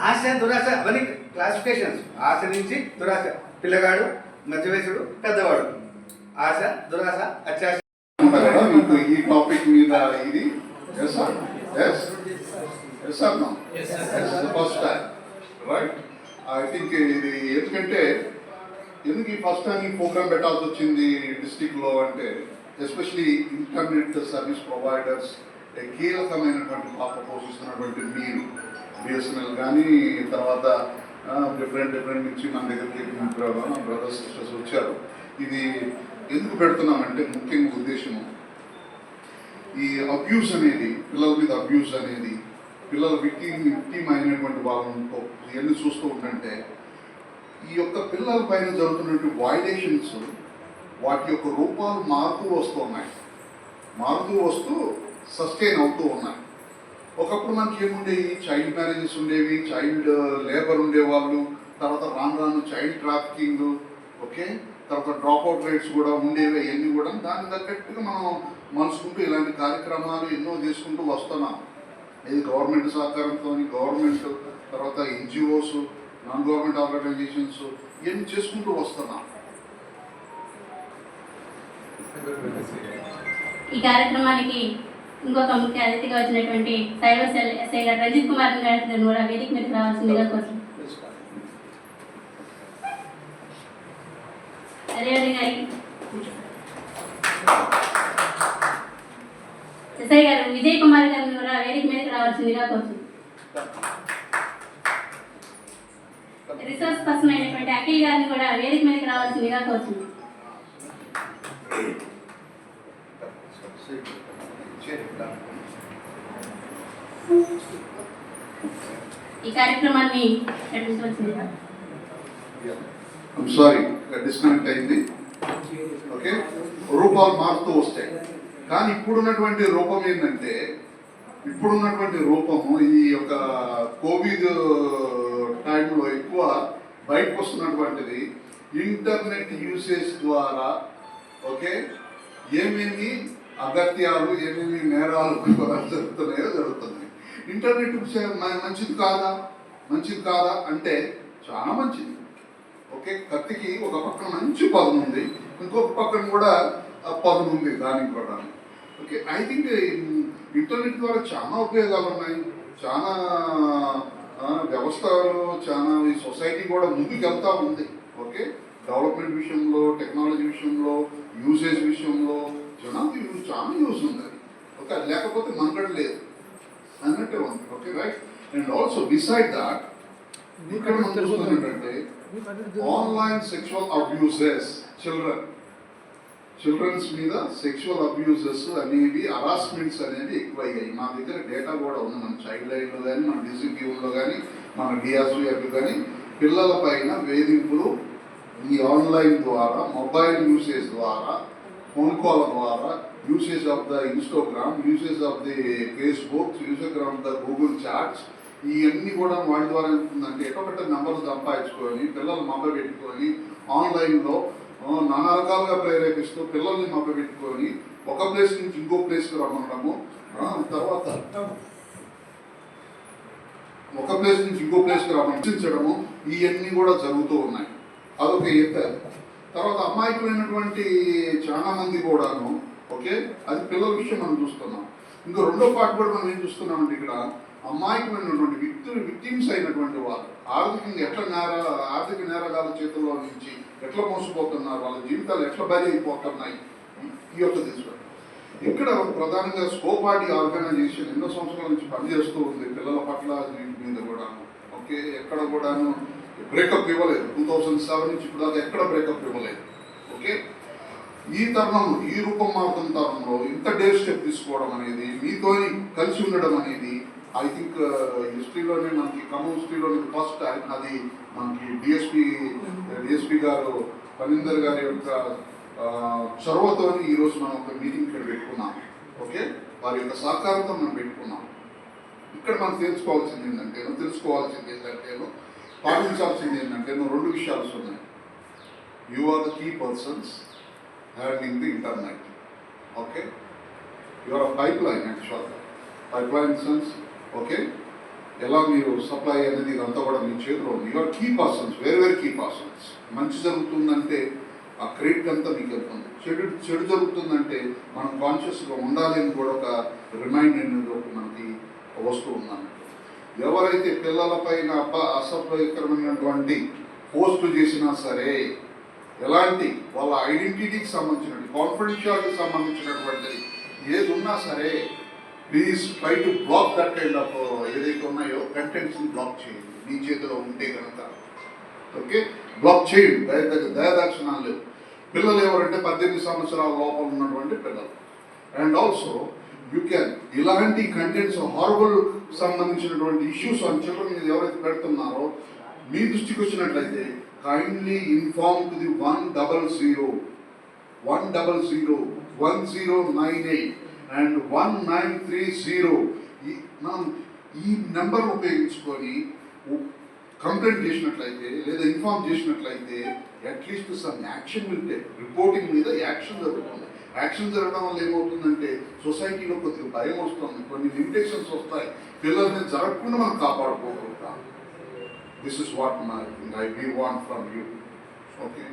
ఆశ, దురాశ అవన్నీ క్లాసిఫికేషన్స్. ఆశ నుంచి దురాశ, పిల్లగాడు, మధ్య వయసుడు, పెద్దవాడు, ఆశ, దురాశ, అత్యాశ. మీకు ఈ టాపిక్ మీద ఇది first time right? I think ఇది ఎందుకంటే ఎందుకు ఈ ఫస్ట్ టైం ఈ ప్రోగ్రామ్ పెట్టాల్సి వచ్చింది డిస్ట్రిక్ట్లో అంటే, ఎస్పెషలీ ఇంటర్నెట్ సర్వీస్ ప్రొవైడర్స్ కీలకమైనటువంటి పాత్ర పోషిస్తున్నటువంటి మీరు, బిఎస్ఎన్ఎల్ కానీ తర్వాత డిఫరెంట్ నుంచి మన దగ్గరికి బ్రదర్స్ సిస్టర్స్ వచ్చారు. ఇది ఎందుకు పెడుతున్నామంటే ముఖ్యంగా ఉద్దేశము, ఈ అబ్యూస్ అనేది, పిల్లల మీద అబ్యూస్ అనేది, పిల్లల విక్టిమ్ అయినటువంటి వాళ్ళతో ఇవన్నీ చూస్తూ ఉంటుంటే, ఈ యొక్క పిల్లల పైన జరుగుతున్నటువంటి వైలేషన్స్ వాటి యొక్క రూపాలు మారుతూ వస్తూ సస్టైన్ అవుతూ ఉన్నాయి. ఒకప్పుడు మనకి ఏముండేవి, చైల్డ్ మ్యారేజెస్ ఉండేవి, చైల్డ్ లేబర్ ఉండేవాళ్ళు, తర్వాత రాను చైల్డ్ ట్రాఫికింగ్, ఓకే, తర్వాత డ్రాప్అవుట్ రేట్స్ కూడా ఉండేవి. అవన్నీ కూడా దానికి తగ్గట్టుగా మనం మనసుకుంటూ ఇలాంటి కార్యక్రమాలు ఎన్నో చేసుకుంటూ వస్తున్నాం. ఇది గవర్నమెంట్ సహకారంతో, గవర్నమెంట్ తర్వాత ఎన్జిఓస్ నాన్ గవర్నమెంట్ ఆర్గనైజేషన్స్ ఇవన్నీ చేసుకుంటూ వస్తున్నాం. ఈ కార్యక్రమానికి ఇంకొక ముఖ్య అతిథిగా వచ్చినటువంటి సైబర్ సెల్ ఎస్ఐ గారు రజిత్ కుమార్ గారిని కూడా వేదిక మీదకి రావాల్సిందిగా కోరుతున్నాను. అదేవిధంగా ఎస్ఐ గారు విజయ్ కుమార్ గారిని కూడా వేదిక మీదకి రావాల్సిందిగా కోరుతున్నాను. రిసోర్స్ పర్సన్ అయినటువంటి అఖిల్ గారిని కూడా వేదిక మీదకి రావాల్సిందిగా కోరుతున్నాను. ఈ కార్యక్రమాన్ని నడిపించవలసిందిగా. సారీ డిస్కనెక్ట్ అయింది. ఓకే, రూపాలు మారుతూ వస్తాయి. కానీ ఇప్పుడున్నటువంటి రూపం ఏంటంటే, ఇప్పుడున్నటువంటి రూపము ఈ యొక్క కోవిడ్ టైంలో ఎక్కువ బయటకు వస్తున్నటువంటిది ఇంటర్నెట్ యూసేజ్ ద్వారా ఓకే ఏమేమి అగత్యాలు ఏమేమి నేరాలు జరుగుతున్నాయి. ఇంటర్నెట్ మంచిది కాదా అంటే చాలా మంచిది. ఓకే, కత్తికి ఒక పక్కన మంచి పదును ఉంది, ఇంకొక పక్కన కూడా పదును ఉంది దానికి కూడా. ఓకే, ఐ థింక్ ఇంటర్నెట్ ద్వారా చాలా ఉపయోగాలు ఉన్నాయి. చాలా వ్యవస్థలు చాలా ఈ సొసైటీ కూడా ముందుకు వెళ్తూ ఉంది. ఓకే, డెవలప్మెంట్ విషయంలో, టెక్నాలజీ విషయంలో, యూసేజ్ విషయంలో జనానికి చాలా యూస్ ఉంది. ఓకే, అది లేకపోతే మనకడ లేదు అన్నట్టే ఉంది. Okay, right. And also beside that ఇక్కడ మనం చూస్తున్నట్టంటే ఆన్లైన్ సెక్షువల్ అబ్యూసెస్ చిల్డ్రన్స్ మీద సెక్షువల్ అబ్యూజెస్ అనేవి హరాస్మెంట్స్ అనేవి ఎక్కువయ్యాయి. మా దగ్గర డేటా కూడా ఉంది. మన చైల్డ్ లైన్లో కానీ, మన డిసిప్యూన్లో కానీ, మన డిఆర్సీఎఫ్లో కానీ పిల్లల పైన వేధింపులు ఈ ఆన్లైన్ ద్వారా, మొబైల్ యూసేజ్ ద్వారా, ఫోన్ కాల్ ద్వారా, usage of the Instagram, usage of the Facebook, usage of the Google chats, ఇవన్నీ కూడా వాటి ద్వారా ఉంటుందంటే ఎటొకటి నెంబర్లు సంపాదించుకొని పిల్లలు మభ్య పెట్టుకొని ఆన్లైన్లో నానా రకాలుగా ప్రేరేపిస్తూ పిల్లల్ని మభ్య పెట్టుకొని ఒక ప్లేస్ నుంచి ఇంకో ప్లేస్కి రమ్మడము, తర్వాత ఒక ప్లేస్ నుంచి ఇంకో ప్లేస్కి రమ్మించడము, ఇవన్నీ కూడా జరుగుతూ ఉన్నాయి. అదొక ఈత. తర్వాత అమాయకులైనటువంటి చాలా మంది కూడాను ఓకే, అది పిల్లల విషయం మనం చూస్తున్నాం. ఇంకో రెండో పార్ట్ కూడా మనం ఏం చూస్తున్నామంటే ఇక్కడ అమాయకులైనటువంటి విక్టిమ్స్ అయినటువంటి వారు ఆర్థిక నేరగాల చేతుల్లో నుంచి ఎట్లా మోసపోతున్నారు, వాళ్ళ జీవితాలు ఎట్లా బలి అయిపోతున్నాయి, ఈ యొక్క దిశ. ఇక్కడ ప్రధానంగా స్కోపాటి ఆర్గనైజేషన్ ఎన్నో సంవత్సరాల నుంచి పనిచేస్తూ ఉంది పిల్లల పట్ల వీటి మీద కూడాను. ఓకే, ఎక్కడ కూడాను బ్రేకప్ ఇవ్వలేదు. 2007 నుంచి ఇప్పుడు దాకా ఎక్కడ బ్రేకప్ ఇవ్వలేదు. ఓకే, ఈ తరుణంలో, ఈ రూపం మారుతున్న తరుణంలో ఇంత డేర్ స్టెప్ తీసుకోవడం అనేది, మీతోని కలిసి ఉండడం అనేది ఐ థింక్ హిస్టరీలోనే మనకి ఖమ్మం హిస్టరీలోనే ఫస్ట్ టైం. అది మనకి డిఎస్పీ గారు పనిందర్ గారి యొక్క చొరవతో ఈరోజు మనం ఒక మీటింగ్ ఇక్కడ పెట్టుకున్నాం. ఓకే, వారి యొక్క సహకారంతో మనం పెట్టుకున్నాం. ఇక్కడ మనం తెలుసుకోవాల్సింది ఏంటంటే పాటించాల్సింది ఏంటంటే రెండు విషయాలు ఉన్నాయి. You are the key persons handling the internet. Okay, you are pipeline, యాక్చువల్గా పైప్ లైన్ సెన్స్. ఓకే, ఎలా మీరు సప్లై అనేది ఇదంతా కూడా మీ చేతిలో ఉంది. యువర్ కీ పర్సన్స్, వేరే కీ పర్సన్స్. మంచి జరుగుతుందంటే ఆ క్రెడిట్ అంతా మీకు వెళ్తుంది. చెడు జరుగుతుందంటే మనం కాన్షియస్గా ఉండాలి అని కూడా ఒక రిమైండ్ అనేది ఒకటి మనకి వస్తూ ఉందన్నట్టు. ఎవరైతే పిల్లలపైన అసభ్యకరమైనటువంటి పోస్టులు చేసినా సరే, ఎలాంటి వాళ్ళ ఐడెంటిటీకి సంబంధించినటువంటి, కాన్ఫిడెన్షియాలిటీకి సంబంధించినటువంటిది ఏది ఉన్నా సరే please try to block that kind of ఏదైతే ఉన్నాయో కంటెంట్స్ని బ్లాక్ చేయండి మీ చేతిలో ఉంటే కనుక. ఓకే, బ్లాక్ చేయండి. దయదాక్షిణాలు లేవు. పిల్లలు ఎవరంటే 18 సంవత్సరాల లోపల ఉన్నటువంటి పిల్లలు. అండ్ ఆల్సో యూ క్యాన్ ఇలాంటి కంటెంట్స్ హారబుల్ సంబంధించినటువంటి ఇష్యూస్ అని చిల్డ్రన్ మీద ఎవరైతే పెడుతున్నారో మీ దృష్టికి వచ్చినట్లయితే kindly inform to the 1001098 and 1930. మనం ఈ నెంబర్ ఉపయోగించుకొని కంప్లైంట్ చేసినట్లయితే లేదా ఇన్ఫార్మ్ చేసినట్లయితే at least some action will take. Reporting మీద యాక్షన్ జరుగుతుంది. యాక్షన్ జరగడం వల్ల ఏమవుతుందంటే సొసైటీలో కొద్దిగా భయం వస్తుంది, కొన్ని లిమిటేషన్స్ వస్తాయి. పిల్లల్ని జరగకుండా మనం కాపాడుకోగలుగుతాం. This is what we want from you. Okay,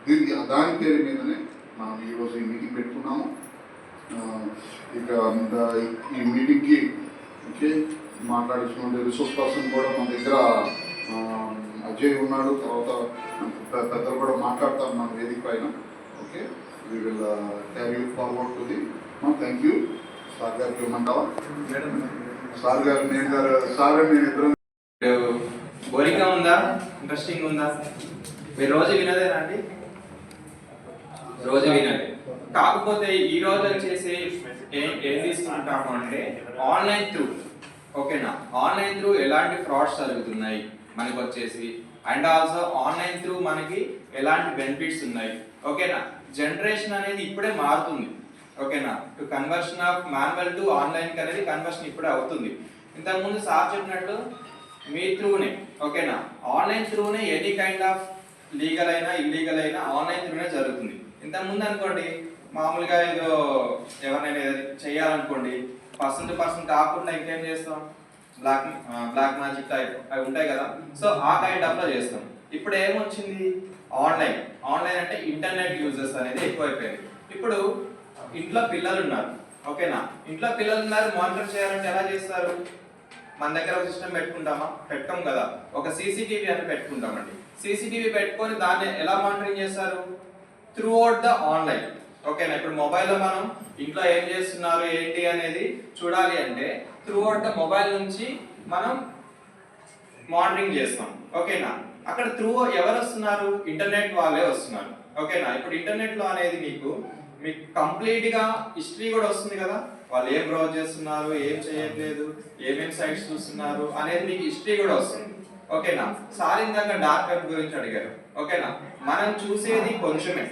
దీనికి దాని పేరు మీదనే మనం ఈరోజు ఈ మీటింగ్ పెట్టుకున్నాము. ఇక ఈ మీటింగ్కి ఓకే మాట్లాడుతున్న రిసోర్స్ పర్సన్ కూడా మన దగ్గర అజయ్ ఉన్నాడు. తర్వాత పెద్దలు కూడా మాట్లాడతారు మన వేదిక పైన. Okay, we will carry forward to the. Thank you. Sir గారికి ఇవ్వమంటావా? సార్ గారు నేను గారు సార్ నేను ఇద్దరు. బోరింగ్గా ఉందా, ఇంట్రెస్టింగ్ ఉందా? మీరు రోజు వినదేనా అండి? రోజు వినది. కాకపోతే ఈ రోజు వచ్చేసి ఏం తీసుకుంటాము అంటే ఆన్లైన్ త్రూ. ఓకేనా, ఆన్లైన్ త్రూ ఎలాంటి ఫ్రాడ్స్ జరుగుతున్నాయి మనకు వచ్చేసి, అండ్ ఆల్సో ఆన్లైన్ త్రూ మనకి ఎలాంటి బెనిఫిట్స్ ఉన్నాయి. ఓకేనా, జనరేషన్ అనేది ఇప్పుడే మారుతుంది. ఓకేనా, to conversion of manual to online అనేది కన్వర్షన్ ఇప్పుడే అవుతుంది. ఇంతకుముందు సార్ చెప్పినట్టు మీ త్రూనే, ఓకేనా, ఆన్లైన్ త్రూనే ఎనీ కైండ్ ఆఫ్ లీగల్ అయినా ఇల్లీగల్ అయినా ఆన్లైన్ త్రూనే జరుగుతుంది. ఇంతకుముందు అనుకోండి మామూలుగా ఏదో ఎవరినైనా చేయాలనుకోండి పర్సన్ టు పర్సన్ కాకుండా ఇంకేం చేస్తాం, బ్లాక్ మ్యాజిక్ టైప్ అవి ఉంటాయి కదా. సో ఆ కైండ్ ఆఫ్ లో చేస్తాం. ఇప్పుడు ఏమొచ్చింది, ఆన్లైన్. ఆన్లైన్ అంటే ఇంటర్నెట్ యూజర్స్ అనేది ఎక్కువైపోయింది. ఇప్పుడు ఇంట్లో పిల్లలు ఉన్నారు. ఓకేనా, ఇంట్లో పిల్లలు ఉన్నారు, మానిటర్ చేయాలంటే ఎలా చేస్తారు? మన దగ్గర ఒక సిస్టమ్ పెట్టుకుంటామా? పెట్టుకోం కదా. ఒక సీసీటీవీ అని పెట్టుకుంటామండి. సీసీటీవీ పెట్టుకొని దాన్ని ఎలా మానిటరింగ్ చేస్తారు? Through out the online. ఓకేనా, ఇప్పుడు మొబైల్లో మనం ఇంట్లో ఏం చేస్తున్నారు ఏంటి అనేది చూడాలి అంటే త్రూ అవుట్ ద మొబైల్ నుంచి మనం మానిటరింగ్ చేస్తాం. ఓకేనా, అక్కడ త్రూ ఎవరు వస్తున్నారు? ఇంటర్నెట్ వాళ్ళే వస్తున్నారు. ఓకేనా, ఇప్పుడు ఇంటర్నెట్ లో అనేది మీకు కంప్లీట్ గా హిస్టరీ కూడా వస్తుంది కదా. వాళ్ళు ఏం బ్రౌజ్ చేస్తున్నారు, ఏం చేయట్లేదు, ఏమేం సైట్స్ చూస్తున్నారు అనేది మీకు హిస్టరీ కూడా వస్తుంది. ఓకేనా, సార్ ఇందాక డార్క్ వెబ్ గురించి అడిగారు. ఓకేనా, మనం చూసేది కొంచెమే.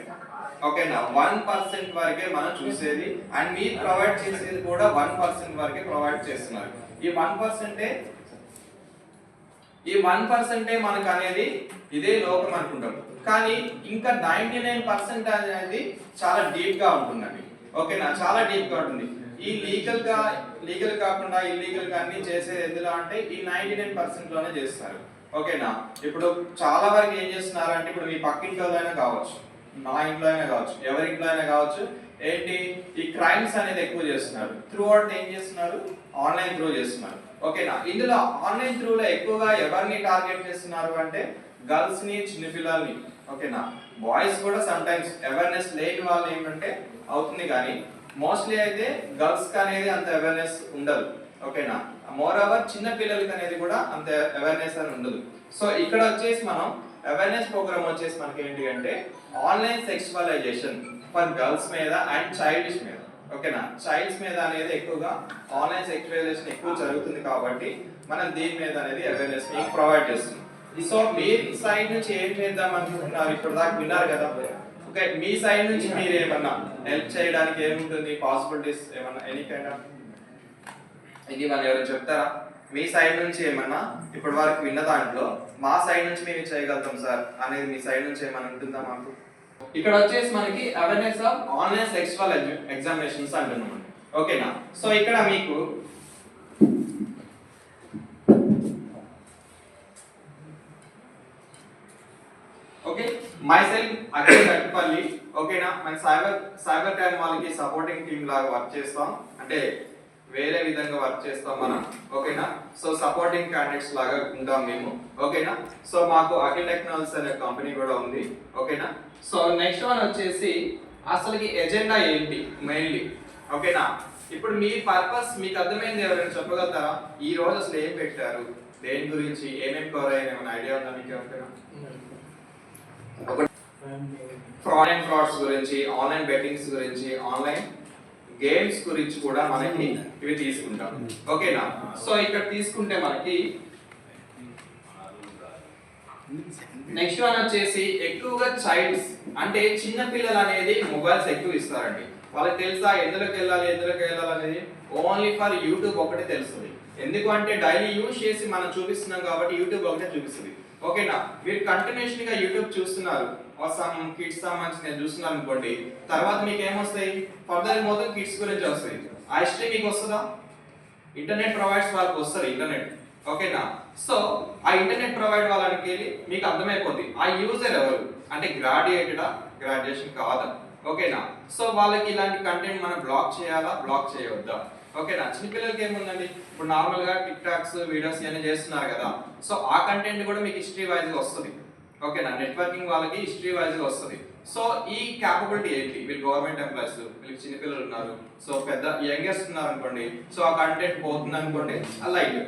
ఓకేనా, 1% వరకే మనం చూసేది, అండ్ మీరు ప్రొవైడ్ చేసేది కూడా 1% వరకే ప్రొవైడ్ చేస్తున్నారు. ఈ 1% మనకు అనేది ఇదే లోకం అనుకుంటాం. కానీ ఇంకా 99% అనేది చాలా డీప్ గా ఉంటుందండి. ఓకేనా, చాలా డీప్ గా ఉంటుంది. ఈ లీగల్ కాకుండా ఇల్లీగల్ గా అన్ని చేసేది ఎందులో అంటే ఈ 99% లోనే చేస్తారు. ఓకేనా, ఇప్పుడు చాలా వరకు ఏం చేస్తున్నారు అంటే ఇప్పుడు మీ పక్కింట్లో అయినా కావచ్చు, నా ఇంట్లో అయినా కావచ్చు, ఎవరి ఇంట్లో అయినా కావచ్చు, ఏంటి ఈ క్రైమ్స్ అనేది ఎక్కువ చేస్తున్నారు. త్రూ అవుట్ ఏం చేస్తున్నారు? ఆన్లైన్ త్రూ చేస్తున్నారు. ఓకేనా, ఇందులో ఆన్లైన్ త్రూలో ఎక్కువగా ఎవరిని టార్గెట్ చేస్తున్నారు అంటే గర్ల్స్ ని, చిన్నపిల్లల్ని. ఓకేనా, బాయ్స్ కూడా సమ్ టైమ్స్ అవేర్నెస్ లేని వాళ్ళు ఏంటంటే అవుతుంది, కానీ మోస్ట్లీ అయితే గర్ల్స్ కి అనేది అంత అవేర్నెస్ ఉండదు. ఓకేనా, మోర్ ఓవర్ చిన్న పిల్లలకి అనేది కూడా అంత అవేర్నెస్ అని ఉండదు. సో ఇక్కడ వచ్చేసి మనం అవేర్నెస్ ప్రోగ్రామ్ వచ్చేసి మనకి ఏంటి అంటే ఆన్లైన్ సెక్సువలైజేషన్ ఫర్ గర్ల్స్ మీద అండ్ చైల్డ్స్ మీద. ఓకేనా, చైల్డ్స్ మీద అనేది ఎక్కువగా ఆన్లైన్ సెక్సువలైజేషన్ ఎక్కువ జరుగుతుంది కాబట్టి మనం దీని మీద అనేది అవేర్నెస్ మీకు ప్రొవైడ్ చేస్తున్నాం. సో మీ సైడ్ నుంచి ఏం చేద్దాం అనుకుంటున్నారు? ఇప్పుడు దాకా విన్నారు కదా. ఓకే, మీ సైడ్ నుంచి మీరు ఏమన్నా హెల్ప్ చేయడానికి ఏముంటుంది, పాసిబిలిటీస్ ఏమన్నా ఎనీ కైండ్ ఆఫ్ ఇది మనం ఎవరైనా చెప్తారా? మీ సైడ్ నుంచి ఏమన్నా ఇప్పటి వరకు విన్న దాంట్లో మా సైడ్ నుంచి మేము చేయగలుగుతాం సార్ అనేది మీ సైడ్ నుంచి ఏమన్నా ఉంటుందా మాకు? ఇక్కడ వచ్చేసి మనకి awareness of online sexual examinations అంటున్నాం. ఓకేనా, సో ఇక్కడ మీకు okay my self Akhil Gattipalli. ఓకేనా, మన సైబర్ క్రైమ్ వాళ్ళకి సపోర్టింగ్ టీమ్ లాగా వర్క్ చేస్తాం, అంటే వేరే విధంగా వర్క్ చేస్తాం మనం. ఓకేనా, సో సపోర్టింగ్ క్యాండిడేట్స్ లాగా ఉంటాం మేము. ఓకేనా, సో మాకు అఖిల్ టెక్నాలజీస్ అనే కంపెనీ కూడా ఉంది. ఓకేనా, సో నెక్స్ట్ వన్ వచ్చేసి అసలుకి ఎజెండా ఏంటి మెయిన్లీ. ఓకేనా, ఇప్పుడు మీ పర్పస్ మీకు అర్థమైంది, ఎవరైనా చెప్పగలుగుతారా? ఈ రోజు అసలు ఏం పెట్టారు, దేని గురించి, ఏమేమి కవర్ అయ్యాయి, ఏమైనా ఐడియా ఉందా మీకు ఎవరికైనా? ఆన్లైన్ ఫ్రాడ్స్ గురించి, ఆన్లైన్ బెట్టింగ్స్ గురించి, ఆన్లైన్ గేమ్స్ గురించి కూడా మనకి ఇవి తీసుకుంటాం. ఓకేనా, సో ఇక్కడ తీసుకుంటే మనకి నెక్స్ట్ వన్ వచ్చేసి ఎక్కువగా చైల్డ్స్ అంటే చిన్న పిల్లలు అనేది మొబైల్స్ ఎక్కువ ఇస్తారండి. వాళ్ళకి తెలుసా ఎందులోకి వెళ్ళాలి అనేది? ఓన్లీ ఫర్ యూట్యూబ్ ఒకటే తెలుస్తుంది. ఎందుకు అంటే డైలీ యూజ్ చేసి మనం చూపిస్తున్నాం కాబట్టి యూట్యూబ్ ఒకటే చూపిస్తుంది. ఓకేనా, మీరు కంటిన్యూషన్ గా యూట్యూబ్ చూస్తున్నారు, సమ్ కిడ్స్ సంబంధించి నేను చూస్తున్నాను అనుకోండి, తర్వాత మీకు ఏమొస్తాయి? ఫర్దర్ మొత్తం కిడ్స్ గురించి వస్తాయి. ఆ హిస్టరీ మీకు వస్తుందా? ఇంటర్నెట్ ప్రొవైడ్స్ వాళ్ళకి వస్తుంది ఇంటర్నెట్. ఓకేనా, సో ఆ ఇంటర్నెట్ ప్రొవైడ్ వాళ్ళకి వెళ్ళి మీకు అర్థమైపోద్ది ఆ యూజర్ ఎవరు అంటే గ్రాడ్యుయేటెడా గ్రాడ్యుయేషన్ కాదా, ఓకేనా. సో వాళ్ళకి ఇలాంటి కంటెంట్ మనం బ్లాక్ చేయాలా బ్లాక్ చేయవద్దా, ఓకేనా. చిన్నపిల్లలకి ఏముందండి, ఇప్పుడు నార్మల్గా టిక్ టాక్స్ వీడియోస్ ఇవన్నీ చేస్తున్నారు కదా, సో ఆ కంటెంట్ కూడా మీకు హిస్టరీ వైజ్గా వస్తుంది, ఓకేనా. నెట్వర్కింగ్ వాళ్ళకి హిస్టరీ వైజ్గా వస్తుంది. సో ఈ క్యాపబిలిటీ ఏంటి, వీళ్ళు గవర్నమెంట్ ఎంప్లాయీస్, వీళ్ళకి చిన్నపిల్లలు ఉన్నారు, సో పెద్ద యంగర్స్ ఉన్నారు అనుకోండి, సో ఆ కంటెంట్ పోతుంది అనుకోండి లైట్,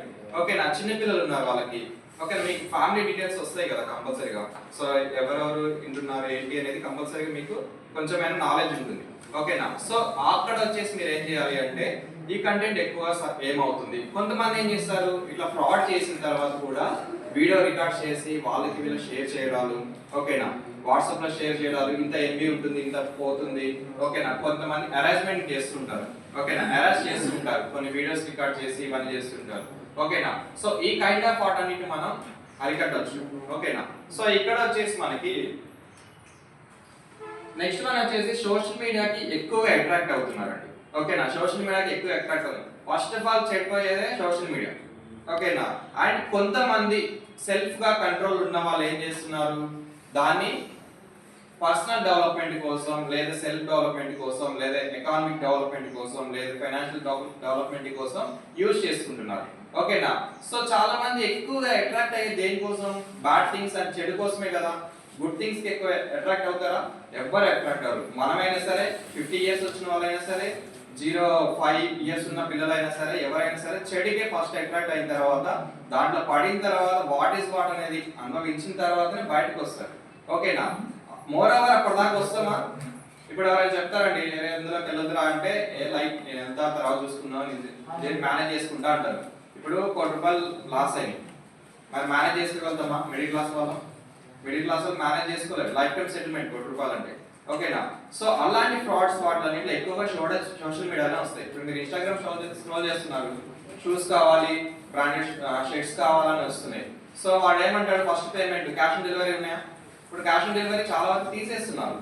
ఓకేనా. చిన్నపిల్లలు ఉన్నారు వాళ్ళకి, ఓకే, మీకు ఫ్యామిలీ డీటెయిల్స్ వస్తాయి కదా కంపల్సరీగా, సో ఎవరెవరు వింటున్నారు ఏంటి అనేది కంపల్సరీగా మీకు కొంచెమైనా నాలెడ్జ్ ఉంటుంది, ఓకేనా. సో అక్కడ వచ్చేసి మీరు ఏం చేయాలి అంటే ఈ కంటెంట్ ఎక్కువ ఏమవుతుంది, కొంతమంది ఏం చేస్తారు ఇట్లా ఫ్రాడ్ చేసిన తర్వాత కూడా వీడియో రికార్డ్ చేసి వాళ్ళకి వీళ్ళు షేర్ చేయడాలు, ఓకేనా. వాట్సాప్ లో షేర్ చేయడాలు, ఇంత ఎంబీ ఉంటుంది ఇంత పోతుంది, ఓకేనా. కొంతమంది అరేంజ్మెంట్ చేస్తుంటారు, ఓకేనా, అరేంజ్ చేస్తుంటారు, కొన్ని వీడియోస్ రికార్డ్ చేసి ఇవన్నీ చేస్తుంటారు, ఓకేనా. సో ఈ కైండ్ ఆఫ్ వాటన్నిటి మనం అరికట్టవచ్చు, ఓకేనా. సో ఇక్కడ వచ్చేసి మనకి నెక్స్ట్ వన్ వచ్చేసి సోషల్ మీడియాకి ఎక్కువగా అట్రాక్ట్ అవుతున్నారండి, ఓకేనా. సోషల్ మీడియాకి ఎక్కువ అట్రాక్ట్ అవుతుంది. ఫస్ట్ ఆఫ్ ఆల్ చెడిపోయేదే సోషల్ మీడియా, ఓకేనా. అండ్ కొంతమంది సెల్ఫ్ గా కంట్రోల్ ఉన్న వాళ్ళు ఏం చేస్తున్నారు, దాన్ని పర్సనల్ డెవలప్మెంట్ కోసం లేదా సెల్ఫ్ డెవలప్మెంట్ కోసం లేదా ఎకనామిక్ డెవలప్మెంట్ కోసం లేదా ఫైనాన్షియల్ డెవలప్మెంట్ కోసం యూజ్ చేసుకుంటున్నారు, ఓకేనా. సో చాలా మంది ఎక్కువగా అట్రాక్ట్ అయ్యే దేనికోసం, బ్యాడ్ థింగ్స్ అండ్ చెడు కోసమే కదా. గుడ్ థింగ్స్ కి ఎక్కువ అట్రాక్ట్ అవుతారా, ఎవ్వరు అట్రాక్ట్ అవ్వరు. మనమైనా సరే 50 years వచ్చిన వాళ్ళైనా సరే 0-5 years ఉన్న పిల్లలైనా సరే ఎవరైనా సరే చెడుకే ఫస్ట్ అట్రాక్ట్ అయిన తర్వాత దాంట్లో పడిన తర్వాత వాట్ ఈస్ వాట్ అనేది అనుభవించిన తర్వాతనే బయటకు వస్తారు, ఓకేనా. మోర్ ఓవర్ అప్పటిదాకా వస్తామా, ఇప్పుడు ఎవరైనా చెప్తారండి నేను ఎందులోకి వెళ్ళొద్దురా అంటే ఏ లైక్ నేను ఎంత తర్వాత చూసుకున్నాను నేను మేనేజ్ చేసుకుంటా అంటారు. ఇప్పుడు ₹1 లాస్ అయింది, మరి మేనేజ్ చేసుకోగలుగుతామా, మిడిల్ క్లాస్ వాళ్ళం, మిడిల్ క్లాస్ వాళ్ళు మేనేజ్ చేసుకోలేదు, లైఫ్ టైం సెటిల్మెంట్ ₹1 అంటే, ఓకేనా. సో అలాంటి ఫ్రాడ్స్ వాటిలన్నింటిలో ఎక్కువగా సోషల్ మీడియాలో వస్తాయి. ఇప్పుడు మీరు ఇన్స్టాగ్రామ్ స్క్రోల్ చేస్తున్నారు, షూస్ కావాలి, బ్రాండెడ్ షర్ట్స్ కావాలని వస్తున్నాయి. సో వాడు ఏమంటాడు, first payment cash on delivery ఉన్నాయా, ఇప్పుడు క్యాష్ ఆన్ డెలివరీ చాలా వరకు తీసేస్తున్నారు.